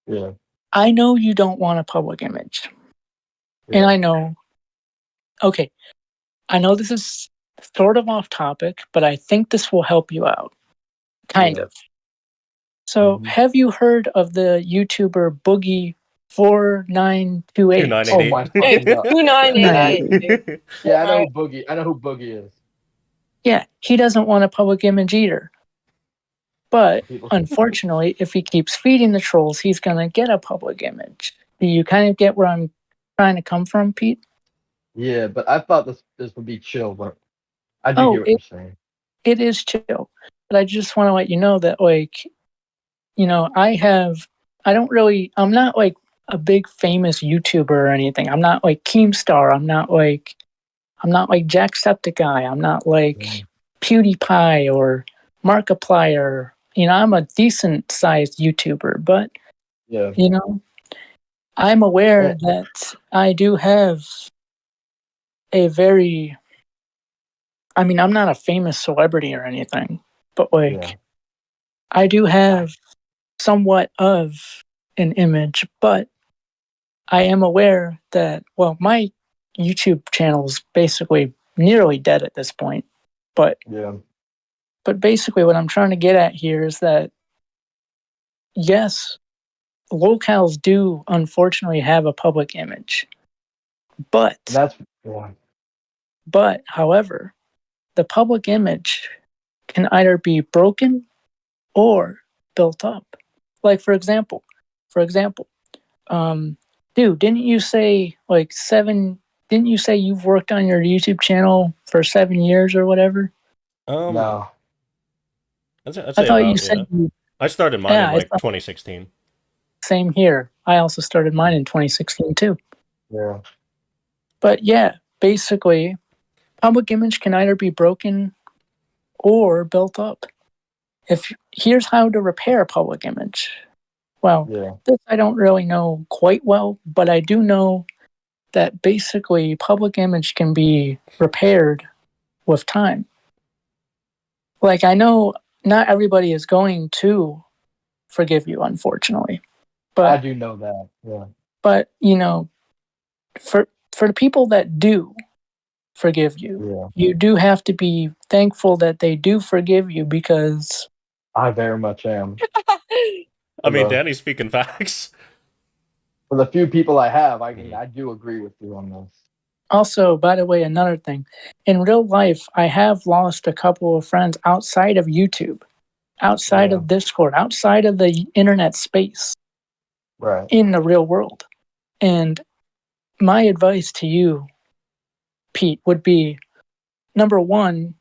Yeah, I know you don't want a public image. And yeah, okay, I know this is sort of off topic, but I think this will help you out. Kind yeah. of. So, Mhm. have you heard of the YouTuber Boogie 4928? Oh 2988. my Hey, fucking god. Yeah, 2988, dude. yeah. I know Alright. who Boogie. I know who Boogie is. Yeah, he doesn't want a public image either. But People. unfortunately, if he keeps feeding the trolls, he's going to get a public image. Do you kind of get where I'm trying to come from, Pete? Yeah, but I thought this would be chill, but I do Oh, get what you're saying. it is chill. But I just want to let you know that, like, you know, I'm not like a big famous YouTuber or anything. I'm not like Keemstar. I'm not like Jacksepticeye. I'm not Yeah, like PewDiePie or Markiplier. You know, I'm a decent sized YouTuber, but yeah. you know, I'm aware Eh, that I do have a very, I mean, I'm not a famous celebrity or anything, but yeah. like, I do have somewhat of an image, but I am aware that, well, my YouTube channel is basically nearly dead at this point. But Yeah. but basically what I'm trying to get at here is that yes, locales do unfortunately have a public image. And But that's yeah. however, the public image can either be broken or built up. Like for example, um, dude, didn't you say you've worked on your YouTube channel for 7 years or whatever? um, No. I'd I say thought you about, said yeah. I started mine yeah, in I like thought 2016. same here. I also started mine in 2016 too. Yeah. But yeah, basically, public image can either be broken or built up. Here's how to repair public image. Well, Yeah. this I don't really know quite well, but I do know that basically public image can be repaired with time. Like, I know not everybody is going to forgive you, unfortunately. I But do know that. Yeah. but for the people that do forgive you, Yeah. you do have to be thankful that they do forgive you, because I very much am. I mean, For the- Danny's speaking facts. For the few people I have, Mhm. I do agree with you on this. also, by the way, another thing, in real life, I have lost a couple of friends outside of YouTube, outside Yeah. of Discord, outside of the internet space, Right. in the real world. And my advice to you, Pete, would be, number one,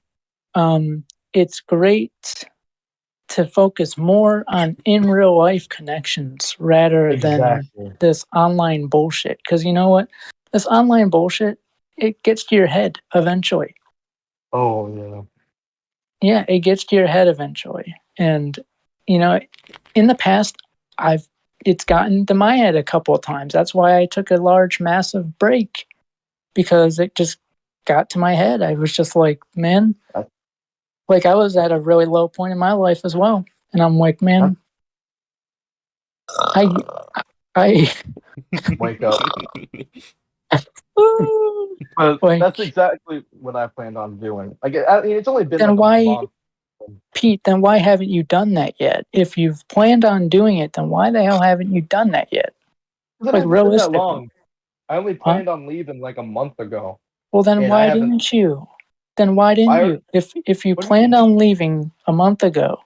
it's great to focus more on in real life connections rather than Exactly. this online bullshit. Because you know what? This online bullshit, it gets to your head eventually. Oh yeah. Yeah, it gets to your head eventually. And, in the past, it's gotten to my head a couple of times. That's why I took a large, massive break, because it just got to my head. I was just like, man, like I was at a really low point in my life as well. And I'm like, man, I, I, Wake up. But that's like, exactly what I planned on doing. Like, I mean, it's only been then like a why, month. Pete, then why haven't you done that yet? If you've planned on doing it, then why the hell haven't you done that yet? It Like, hasn't been that realistically, long. I only huh? planned on leaving like a month ago, Well, then and I why haven't. didn't you? Then why didn't I you? If you what do you planned mean? on leaving a month ago,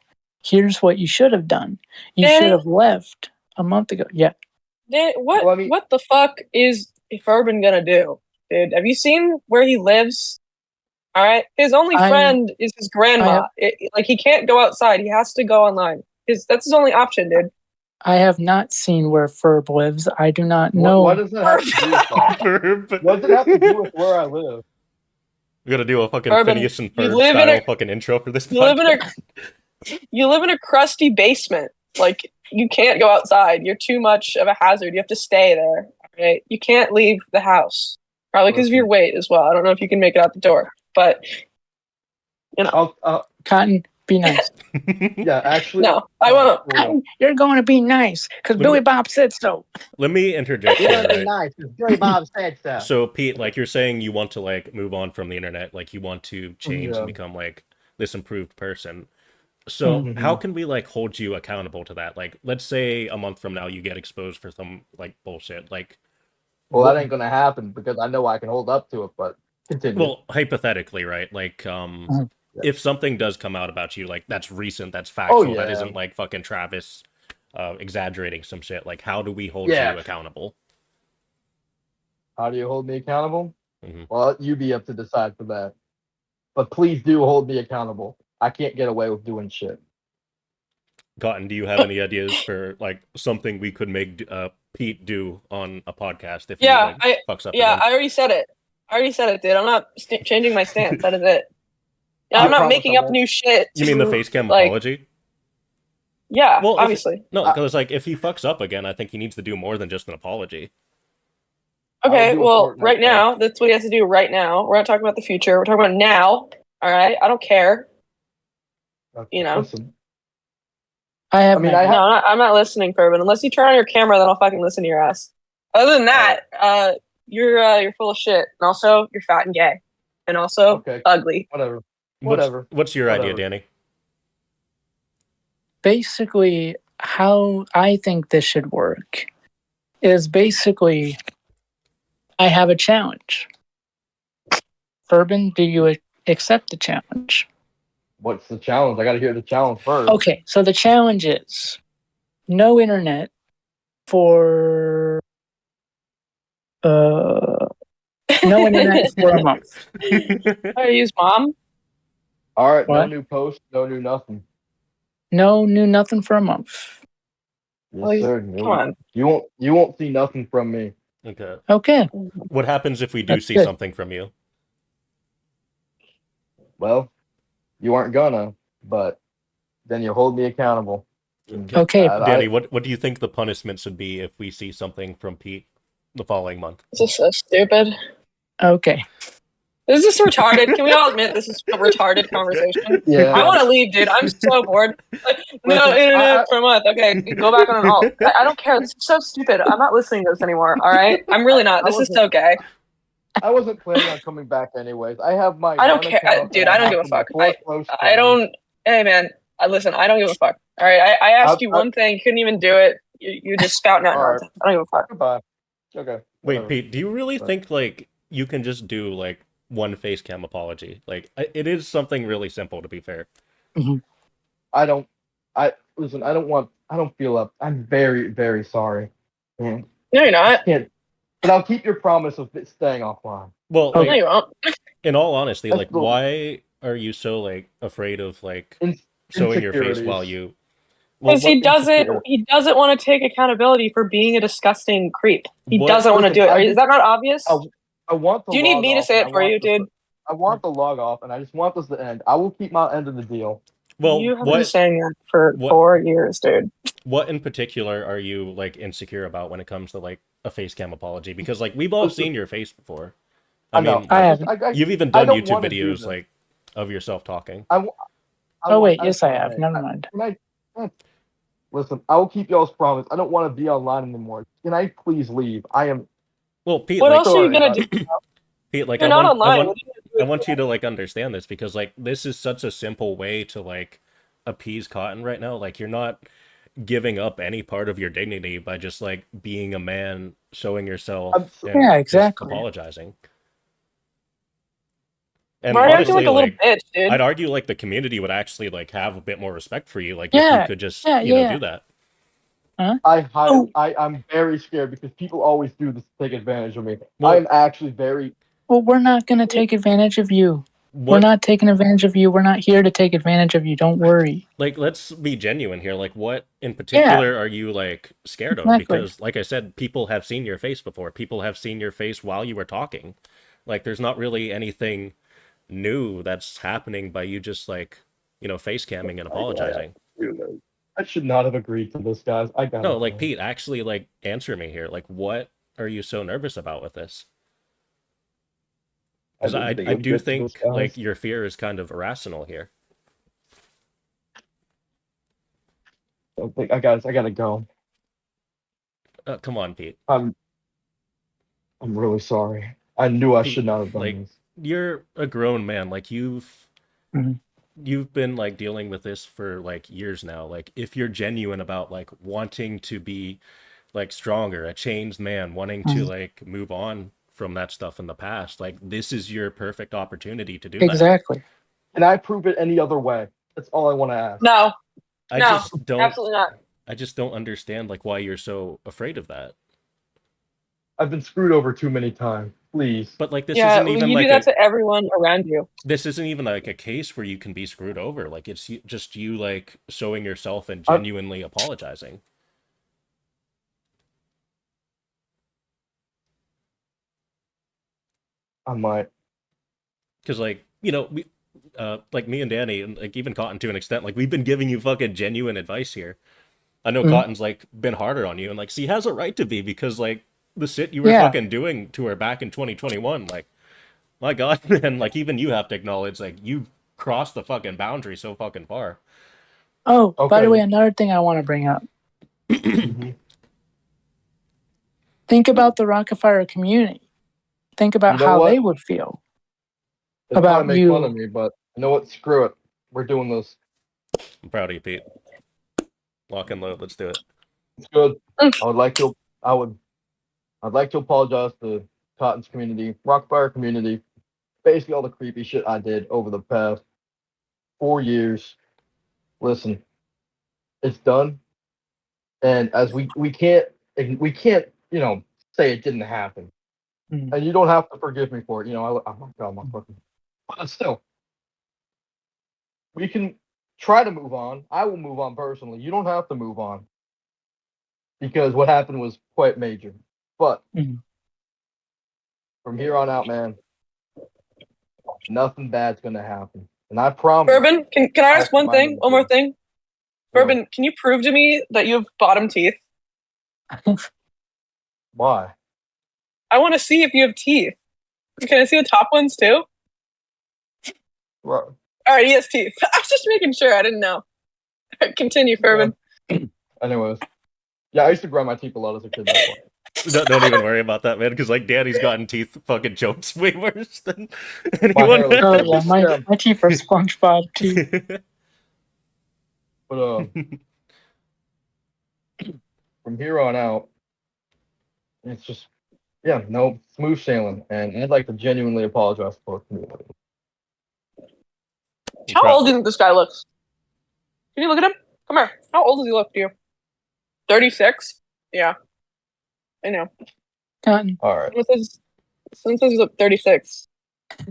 here's what you should have done. You should Danny, have left a month ago. Yeah. What Well, I mean, what the fuck is Urban gonna do, dude? Have you seen where he lives? All right, his only I friend is his I grandma. have Like he can't go outside; he has to go online. That's his only option, dude. I have not seen where Ferb lives. I do not what know. does that have to do with that? Ferb. What does it have to do with where I live? We gotta do a fucking Urban, Phineas and you Ferb live in a style fucking intro for this you live in a podcast. you live in a crusty basement. Like you can't go outside. You're too much of a hazard. You have to stay there. Right? You can't leave the house. Probably because of your weight as well. I don't know if you can make it out the door, but Cotton, be nice. Yeah, actually, no, I won't. for real. Cotton, you're going to be nice because Let Billy me- Bob said so. Let me interject You're here, gonna be right? nice, because Billy Bob said so. So, Pete, like you're saying, you want to like move on from the internet, like you want to change Yeah. and become like this improved person. So, Mhm. how can we like hold you accountable to that? Like, let's say a month from now you get exposed for some like bullshit. Like, Well, what- that ain't gonna happen because I know I can hold up to it. But continue. well, hypothetically, right? Like, Mhm. if something does come out about you, like that's recent, that's Oh, factual, that yeah. isn't like fucking Travis exaggerating some shit. Like, how do we hold Yeah. you accountable? How do you hold me accountable? Mhm. Well, you be up to decide for that. But please do hold me accountable. I can't get away with doing shit. Cotton, do you have any ideas for like something we could make Pete do on a podcast if he Yeah, like fucks up yeah, again? I already said it. Dude. I'm not changing my stance. That is it. Yeah, I I'm not promise making I up won't. new shit. You mean the face cam like, apology? Yeah, Well, obviously. no, because like if he fucks up again, I think he needs to do more than just an apology. Okay, do a well, Fortnite right post. now, that's what he has to do right now. We're not talking about the future. We're talking about now. All right, I don't care. You know. Listen, I have I mean, an I idea. No, I'm not listening, Fervin. Unless you turn on your camera, then I'll fucking listen to your ass. Other than that, you're full of shit, and also you're fat and gay, and also Okay. ugly. Whatever. What's your idea, Whatever. Danny? Basically, how I think this should work is basically I have a challenge. Urban, do you accept the challenge? What's the challenge? I got to hear the challenge first. Okay, so the challenge is no internet for no internet for a month. I use mom. All right. No What? new post. No new nothing. No new nothing for a month. Yes, Well, sir. Come on. You won't see nothing from me. Okay. Okay, What happens if we do that's see good. something from you? Well, you aren't gonna, but then you hold me accountable. And Okay. Okay, Danny, what do you think the punishment should be if we see something from Pete the following month? This is so stupid. okay. This is retarded. Can we all admit this is a retarded conversation? I yeah, want to leave, dude. I'm so bored. Like, no listen, internet for a month. Okay, go back on an alt. I don't care. This is so stupid. I'm not listening to this anymore. All right, I'm really not. I This is wasn't so gay. I wasn't planning on coming back anyways. I have my I don't one care, account that dude. I I don't have give a for my fuck. four close I friends. don't. Hey, man. Listen. I don't give a fuck. All right. I I, asked you I, one thing. You couldn't even do it. You're just spouting out all right, nonsense. I don't give a fuck. goodbye. Okay, Wait, whatever. Pete, do you really But think like you can just do like one face cam apology? Like it is something really simple to be fair. Mhm. I don't. I listen. I don't want. I don't feel up. I'm very, very sorry. Man, No, you're I not. can't. But I'll keep your promise of staying offline. Well, No, Okay. like you won't. in all honesty, That's like the why are you so like afraid of like in, showing your face while insecurities. you well Because what he doesn't. Insecure. He doesn't want to take accountability for being a disgusting creep. He what doesn't want to Listen, do it. Is that not obvious? I, I want to Do you need log me to off, say and it for you, dude? I want to log off, and I just want this to end. I will keep my end of the deal. well You have been saying that for what 4 years, dude. what in particular are you like insecure about when it comes to like a face cam apology? Because like we've all Listen, seen your face before. I I know. mean, I I like just haven't. you've even I done don't YouTube want to do videos this. like of yourself talking. I, w- I Oh want. wait, yes, I have. Hey, Never mind. can listen? I will keep y'all's promise. I don't want to be online anymore. Can I please leave? I am Well, Pete, What like else are you sorry gonna about do? it. Pete, like You're not online. What are you I gonna do? want you to like understand this because like this is such a simple way to like appease Cotton right now. Like you're not giving up any part of your dignity by just like being a man, showing I'm yourself so, and Yeah, just exactly. apologizing. Why And are you acting honestly, like honestly, a little like bitch, dude? I'd argue like the community would actually like have a bit more respect for you like if you Yeah, could just, yeah, you know, yeah. do that. Huh? Oh, I'm very scared because people always do this to take advantage of me. I Well, am actually very. well, we're not gonna take advantage of you. We're what not taking advantage of you. We're not here to take advantage of you. Don't worry. like let's be genuine here. Like what in Yeah, particular are you like scared of? exactly. Because like I said, people have seen your face before. People have seen your face while you were talking. Like there's not really anything new that's happening by you just like, you know, face camming and apologizing. I should not have agreed to this, guys. I gotta No, like go. Pete, actually like answer me here. Like what are you so nervous about with this? I Because didn't I do agree to this, think like guys. your fear is kind of irrational here. Guys, I gotta go. Come on, Pete. I'm I'm really sorry. I knew I Pete, should not have done like this. you're a grown man. Like Mhm. you've been like dealing with this for like years now. Like if you're genuine about like wanting to be like stronger, a changed man, wanting to Mhm. like move on from that stuff in the past, like this is your perfect opportunity to do that. Exactly. Can I prove it any other way? That's all I want to ask. No, I no, just don't absolutely not. I just don't understand like why you're so afraid of that. I've been screwed over too many times. Please. But like Yeah, well, you do that to everyone around you. this isn't even like a case where you can be screwed over. Like it's just you like showing yourself and I, genuinely apologizing. I might. Because like you know we like me and Danny and like even Cotton to an extent, like we've been giving you fucking genuine advice here. I know Mhm. Cotton's like been harder on you, and like she has a right to be because like the shit you were Yeah. fucking doing to her back in 2021, like my God, man, like even you have to acknowledge like you crossed the fucking boundary so fucking far. Oh, by the way, Okay. another thing I want to bring up. Mhm. Think about the Rockefeller community. Think about You know how what? they would feel They'll about probably make fun of you. me, but you know what? Screw it. We're doing this. I'm proud of you, Pete. Lock and load. Let's do it. It's good. Mm. I would like to. I would. I'd like to apologize to Cotton's community, Rockfire community, basically all the creepy shit I did over the past 4 years. Listen, it's done, and as we can't say it didn't happen, Mhm. and you don't have to forgive me for it. Oh my god, my fucking. But still, we can try to move on. I will move on personally. You don't have to move on because what happened was quite major. But Mhm. From here on out, man, nothing bad's gonna happen, and I promise. Bourbon, can I I'll ask one mind thing? them One more things. thing. Bourbon, can you prove to me that you have bottom teeth? Why? I want to see if you have teeth. Can I see the top ones too? Well, All right, he has teeth. I was just making sure. I didn't know. Continue, Bourbon. anyways, yeah, I used to grind my teeth a lot as a kid. That's why. Don't even worry about that, man, because like Danny's gotten teeth fucking jokes way worse than My hair anyone. looks Oh like yeah, my yeah, my teeth are SpongeBob teeth. but from here on out, it's just no smooth sailing, and I'd like to genuinely apologize for the community. How old do you think this guy looks? Can you look at him? Come here. How old does he look to you? 36? Yeah. I know. Cotton. All right. Since he's 36. I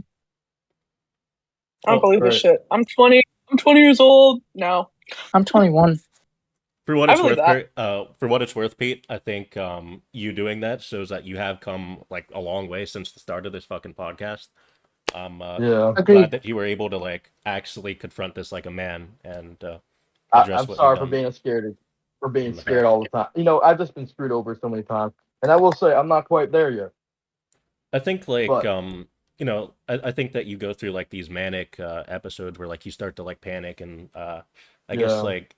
don't Oh, believe this right. shit. I'm 20 years old. No. I'm 21. For what I it's believe worth, for what it's worth, Pete, I think you doing that shows that you have come like a long way since the start of this fucking podcast. I'm Yeah. Agreed. glad that you were able to like actually confront this like a man and address I'm what sorry you've for done. being scared. For being in the scared past. all the time. You know, I've just been screwed over so many times, and I will say I'm not quite there yet. I think like But you know, I think that you go through like these manic episodes where like you start to like panic and I guess yeah, like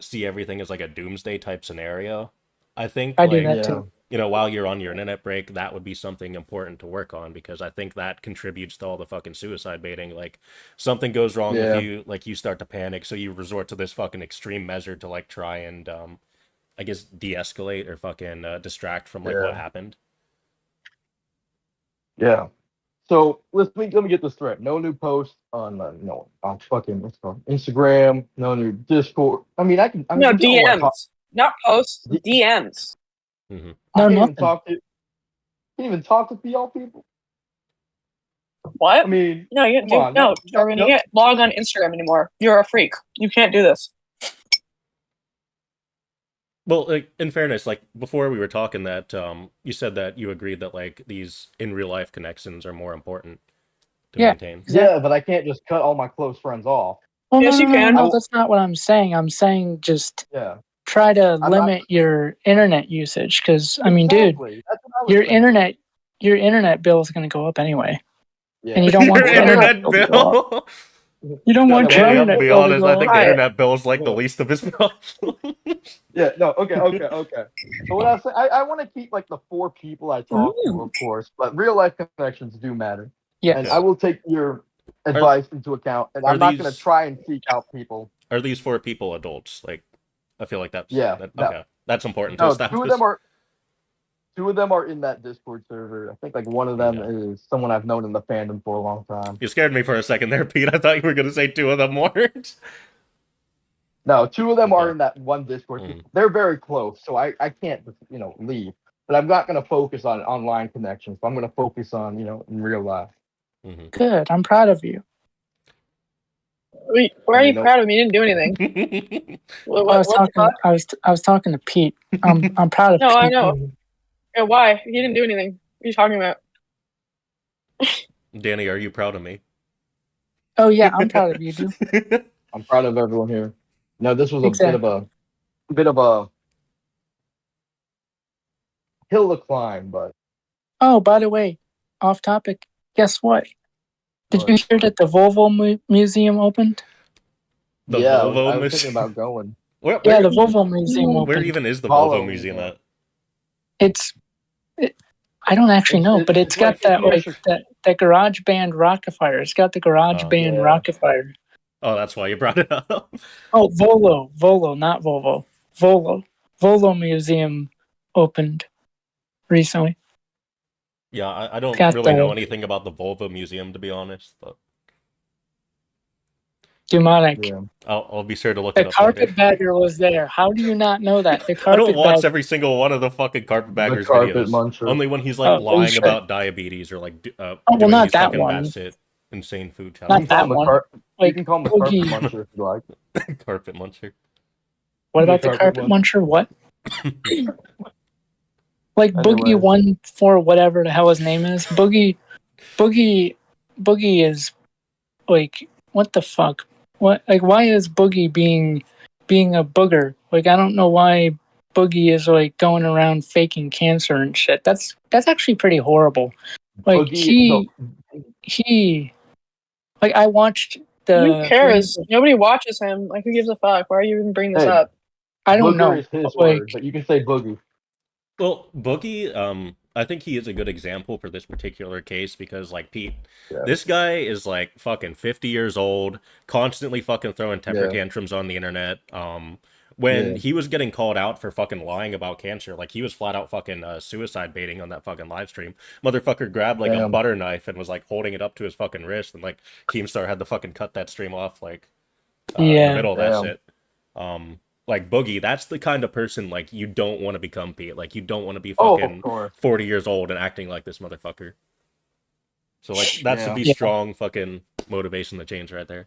see everything as like a doomsday type scenario. I think I do like that yeah, too. you know, while you're on your internet break, that would be something important to work on because I think that contributes to all the fucking suicide baiting. Like something goes wrong with yeah, you, like you start to panic, so you resort to this fucking extreme measure to like try and I guess de-escalate or fucking distract from like what yeah, happened. yeah. So let me get this straight. No new posts on no on fucking what's it called Instagram. No new Discord. I mean, I mean, No, we all want to talk. DMs. Not posts, D- DMs. Hmm. I No, can't even nothing. talk to. Can't even talk to y'all people. What? I mean, No, you can't come do on, no, Jordan, you can't log on Instagram anymore. You're a freak. You can't do this. Well, like in fairness, like before we were talking that you said that you agreed that like these in real life connections are more important to Yeah, maintain. exactly. Yeah, but I can't just cut all my close friends off. Oh Yes, no, you no, no, can. no, that's not what I'm saying. I'm saying just Yeah, try to I'm not limit your internet usage because I mean, dude, exactly. That's what I was your thinking. internet bill is going to go up anyway, Yeah, and you don't want Your your Well, internet internet bill to go up. bill. You don't no, want no, your but Danny, I'm internet gonna be bill to honest. I go think up. the Alright. internet bill is like the yeah, least of his problems. yeah. No, okay. So what I say, I want to keep like the 4 people I talk to, of course, but real life connections do matter, and Okay. I Yes. will take your Are advice into account, and are I'm not going to these try and seek out people. are these 4 people adults? Like, I feel like that's Yeah, that. no, Okay, that's important to no. Two of establish. them are in that Discord server. I think like one of them Okay. is someone I've known in the fandom for a long time. You scared me for a second there, Pete. I thought you were gonna say 2 of them weren't. No, 2 of them are Okay. in that one Discord. Mm, They're very close, so I can't just leave. But I'm not going to focus on online connections. I'm going to focus on in real life. mhm. Good. I'm proud of you. Wait, why I are mean, you proud of me? You didn't do anything. I was What the talking. fuck? I was talking to Pete. I'm proud of No, I Pete. know. Yeah, why? He didn't do anything. What are you talking about? Danny, are you proud of me? Oh yeah, I'm proud of you, dude. I'm proud of everyone here. No, this was a Exactly. bit of a hill to climb, but Oh, by the way, off topic. Guess what? Did but you hear that the Volvo Museum opened? The yeah, Volvo I was thinking Museum. about going. Where, Yeah, where, the Volvo Museum where opened. even is the Volvo Follow Museum at? It's. I don't actually know, but it's got it's that near that garage band Rockefeller. It's got the garage Oh, band yeah. Rockefeller. oh, that's why you brought it up. Oh, Volo, not Volvo. Volo Museum opened recently. Yeah, I It's don't got really know the anything about the Volvo Museum to be honest, but demonic. Yeah. I'll be sure to look The it up later. carpetbagger was there. How do you not know that? The I don't watch carpetbagger. every single one of the fucking The Carpetbaggers carpet videos. muncher. Only when he's like Oh, lying bullshit. about diabetes or like Oh, well, doing not these that fucking one. batshit insane food You Not can challenges. call that him the one. car. You Like can call him the carpet Boogie. muncher if you like. Carpet muncher. What The about the carpet carpet muncher? What? Like Boogie Anyways. 1 4 whatever the hell his name is. Boogie is like, what the fuck? What, like, why is Boogie being a booger? Like, I don't know why Boogie is like going around faking cancer and shit. That's actually pretty horrible. Like Boogie, he like, I watched Who the cares? Nobody watches him. Like, who gives a fuck? Why are you even bringing this Hey. up? I don't booger know. is his Like, word, but you can say boogie. Well, Boogie, I think he is a good example for this particular case because, like, Pete, Yeah. this guy is like fucking 50 years old, constantly fucking throwing temper Yeah. tantrums on the internet. When Yeah. he was getting called out for fucking lying about cancer, like he was flat out fucking suicide baiting on that fucking live stream. Motherfucker grabbed like a Damn. butter knife and was like holding it up to his fucking wrist, and like Keemstar had to fucking cut that stream off like in the yeah. middle of that Damn. shit. Like Boogie, that's the kind of person like you don't want to become, Pete. Like you don't want to be Oh, fucking of course. 40 years old and acting like this motherfucker. So like that should be Yeah. strong fucking motivation to change right there.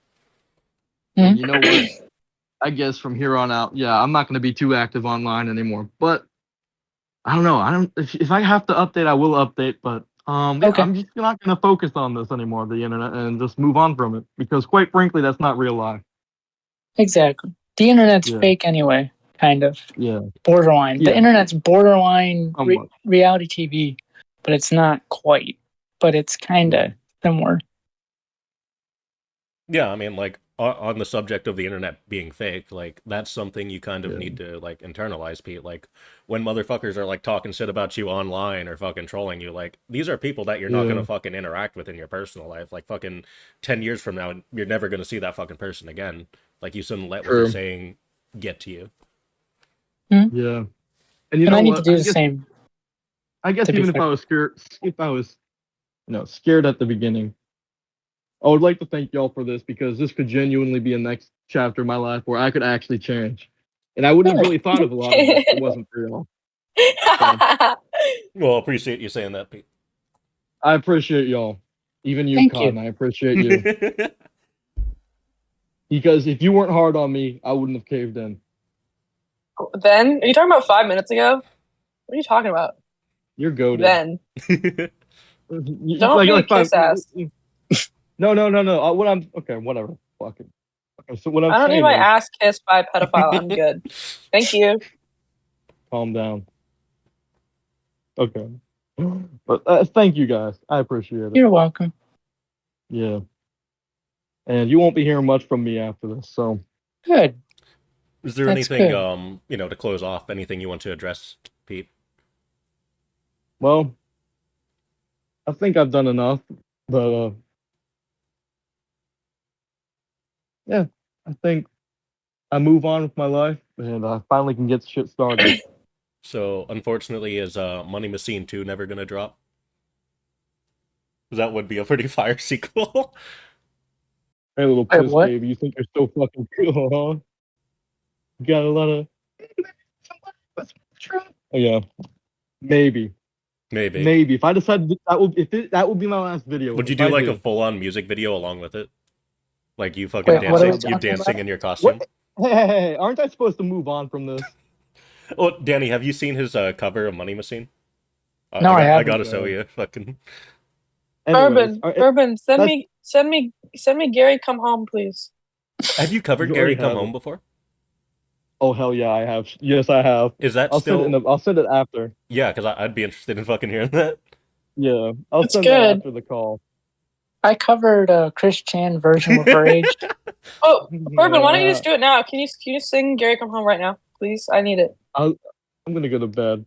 Mhm. You know what? I guess from here on out, yeah, I'm not going to be too active online anymore. But I don't know. I don't. If I have to update, I will update. But yeah, Okay. I'm just not going to focus on this anymore, the internet, and just move on from it because, quite frankly, that's not real life. Exactly. The internet's Yeah. fake anyway, kind of. Yeah. Borderline. The Yeah. internet's borderline Somewhat. reality TV, but it's not quite. But it's kind of similar. Yeah, I mean, like on the subject of the internet being fake, like that's something you kind of Yeah. need to like internalize, Pete. Like when motherfuckers are like talking shit about you online or fucking trolling you, like these are people that you're not Yeah. gonna fucking interact with in your personal life. Like fucking 10 years from now, you're never gonna see that fucking person again. Like you shouldn't let what they're True. saying get to you. Yeah. And you And know I need what? to do the same. I guess to be even if fair. I was scared, scared at the beginning, I would like to thank y'all for this because this could genuinely be a next chapter of my life where I could actually change. And I wouldn't have really thought of a lot of this if it wasn't for y'all. Well, appreciate you saying that, Pete. I appreciate y'all. Even you, Thank Cotton, you. I appreciate you. Because if you weren't hard on me, I wouldn't have caved in. Then? Are you talking about 5 minutes ago? What are you talking about? You're goated. Then. You- Don't be a kiss fine. ass. No. Okay, whatever. Fuck it. Okay, so what I'm I don't need saying my is, ass kissed by a pedophile. I'm good. Thank you. calm down. Okay. But thank you guys. I appreciate it. You're welcome. Yeah. And you won't be hearing much from me after this. So Good. Is there That's anything, good. to close off? Anything you want to address, Pete? well, I think I've done enough. But yeah, I think I move on with my life and I finally can get shit started. So, unfortunately, is Money Machine 2 never gonna drop? 'Cause that would be a pretty fire sequel. Hey, little Wait, piss what? baby, you think you're so fucking cool, huh? You got a lot of. Oh yeah, maybe. Maybe. If I decide that will be my last video. Would you If do I like a full-on music video along with it? Like you fucking Wait, what are we dancing, you talking dancing about? in your costume? Hey, aren't I supposed to move on from this? Oh, Danny, have you seen his cover of Money Machine? No, I haven't. gotta show you. Fucking. Anyways, Urban, send me Gary Come Home, please. Have you covered You Gary already Come have Home it. before? Oh hell yeah, I have. Yes, I have. Is that I'll still? I'll send it after. Yeah, because I'd be interested in fucking hearing that. Yeah, I'll That's send that good. after the call. I covered a Chris Chan version with Rage. Oh, Urban, why don't you just do it now? Can you sing Gary Come Home right now, please? I need it. I'm gonna go to bed.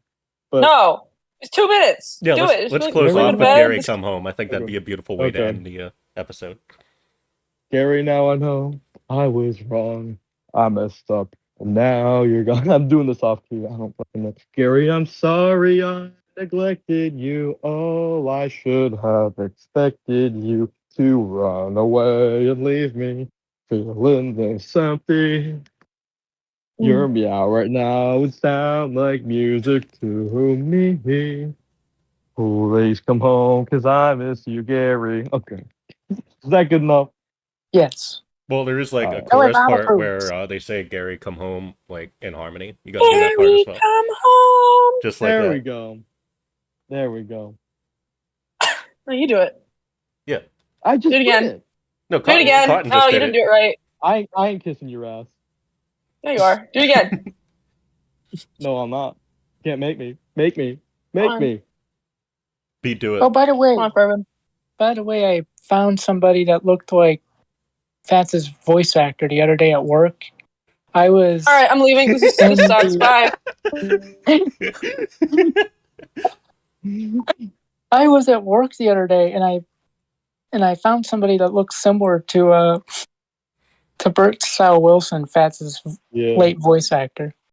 But No, it's 2 minutes. Yeah, do it. let's Just close go to off with bed. Gary Come Home. I think that'd be a beautiful way to Okay. end the episode. Gary, now I know I was wrong. I messed up. And now you're gone. I'm doing this off key. I don't fucking know. Gary, I'm sorry I neglected you. Oh, I should have expected you to run away and leave me feeling this empty. Your meow right now would sound like music to me. Please come home, 'cause I miss you, Gary. Okay. Is that good enough? Yes. Well, there is like a Alright. chorus Mama part approves. where they say "Gary, come home" like in harmony. You gotta do that part Gary as well, Come Home. just like There that. we go. There we go. No, you do it. Yeah. I just Do it did again. it. No, Do it again. Cotton Oh, just you did didn't it. do it right. I ain't kissing your ass. There you are. Do it again. No, I'm not. Can't make me. Make me. Come Make on. me. Pete, do Oh, it. by the way, Come on, Furman. I found somebody that looked like Fats's voice actor the other day at work. I was All right, I'm leaving. This sucks. Bye. I was at work the other day, and I found somebody that looks similar to Bert Sal Wilson, Fats's Yeah. late voice actor.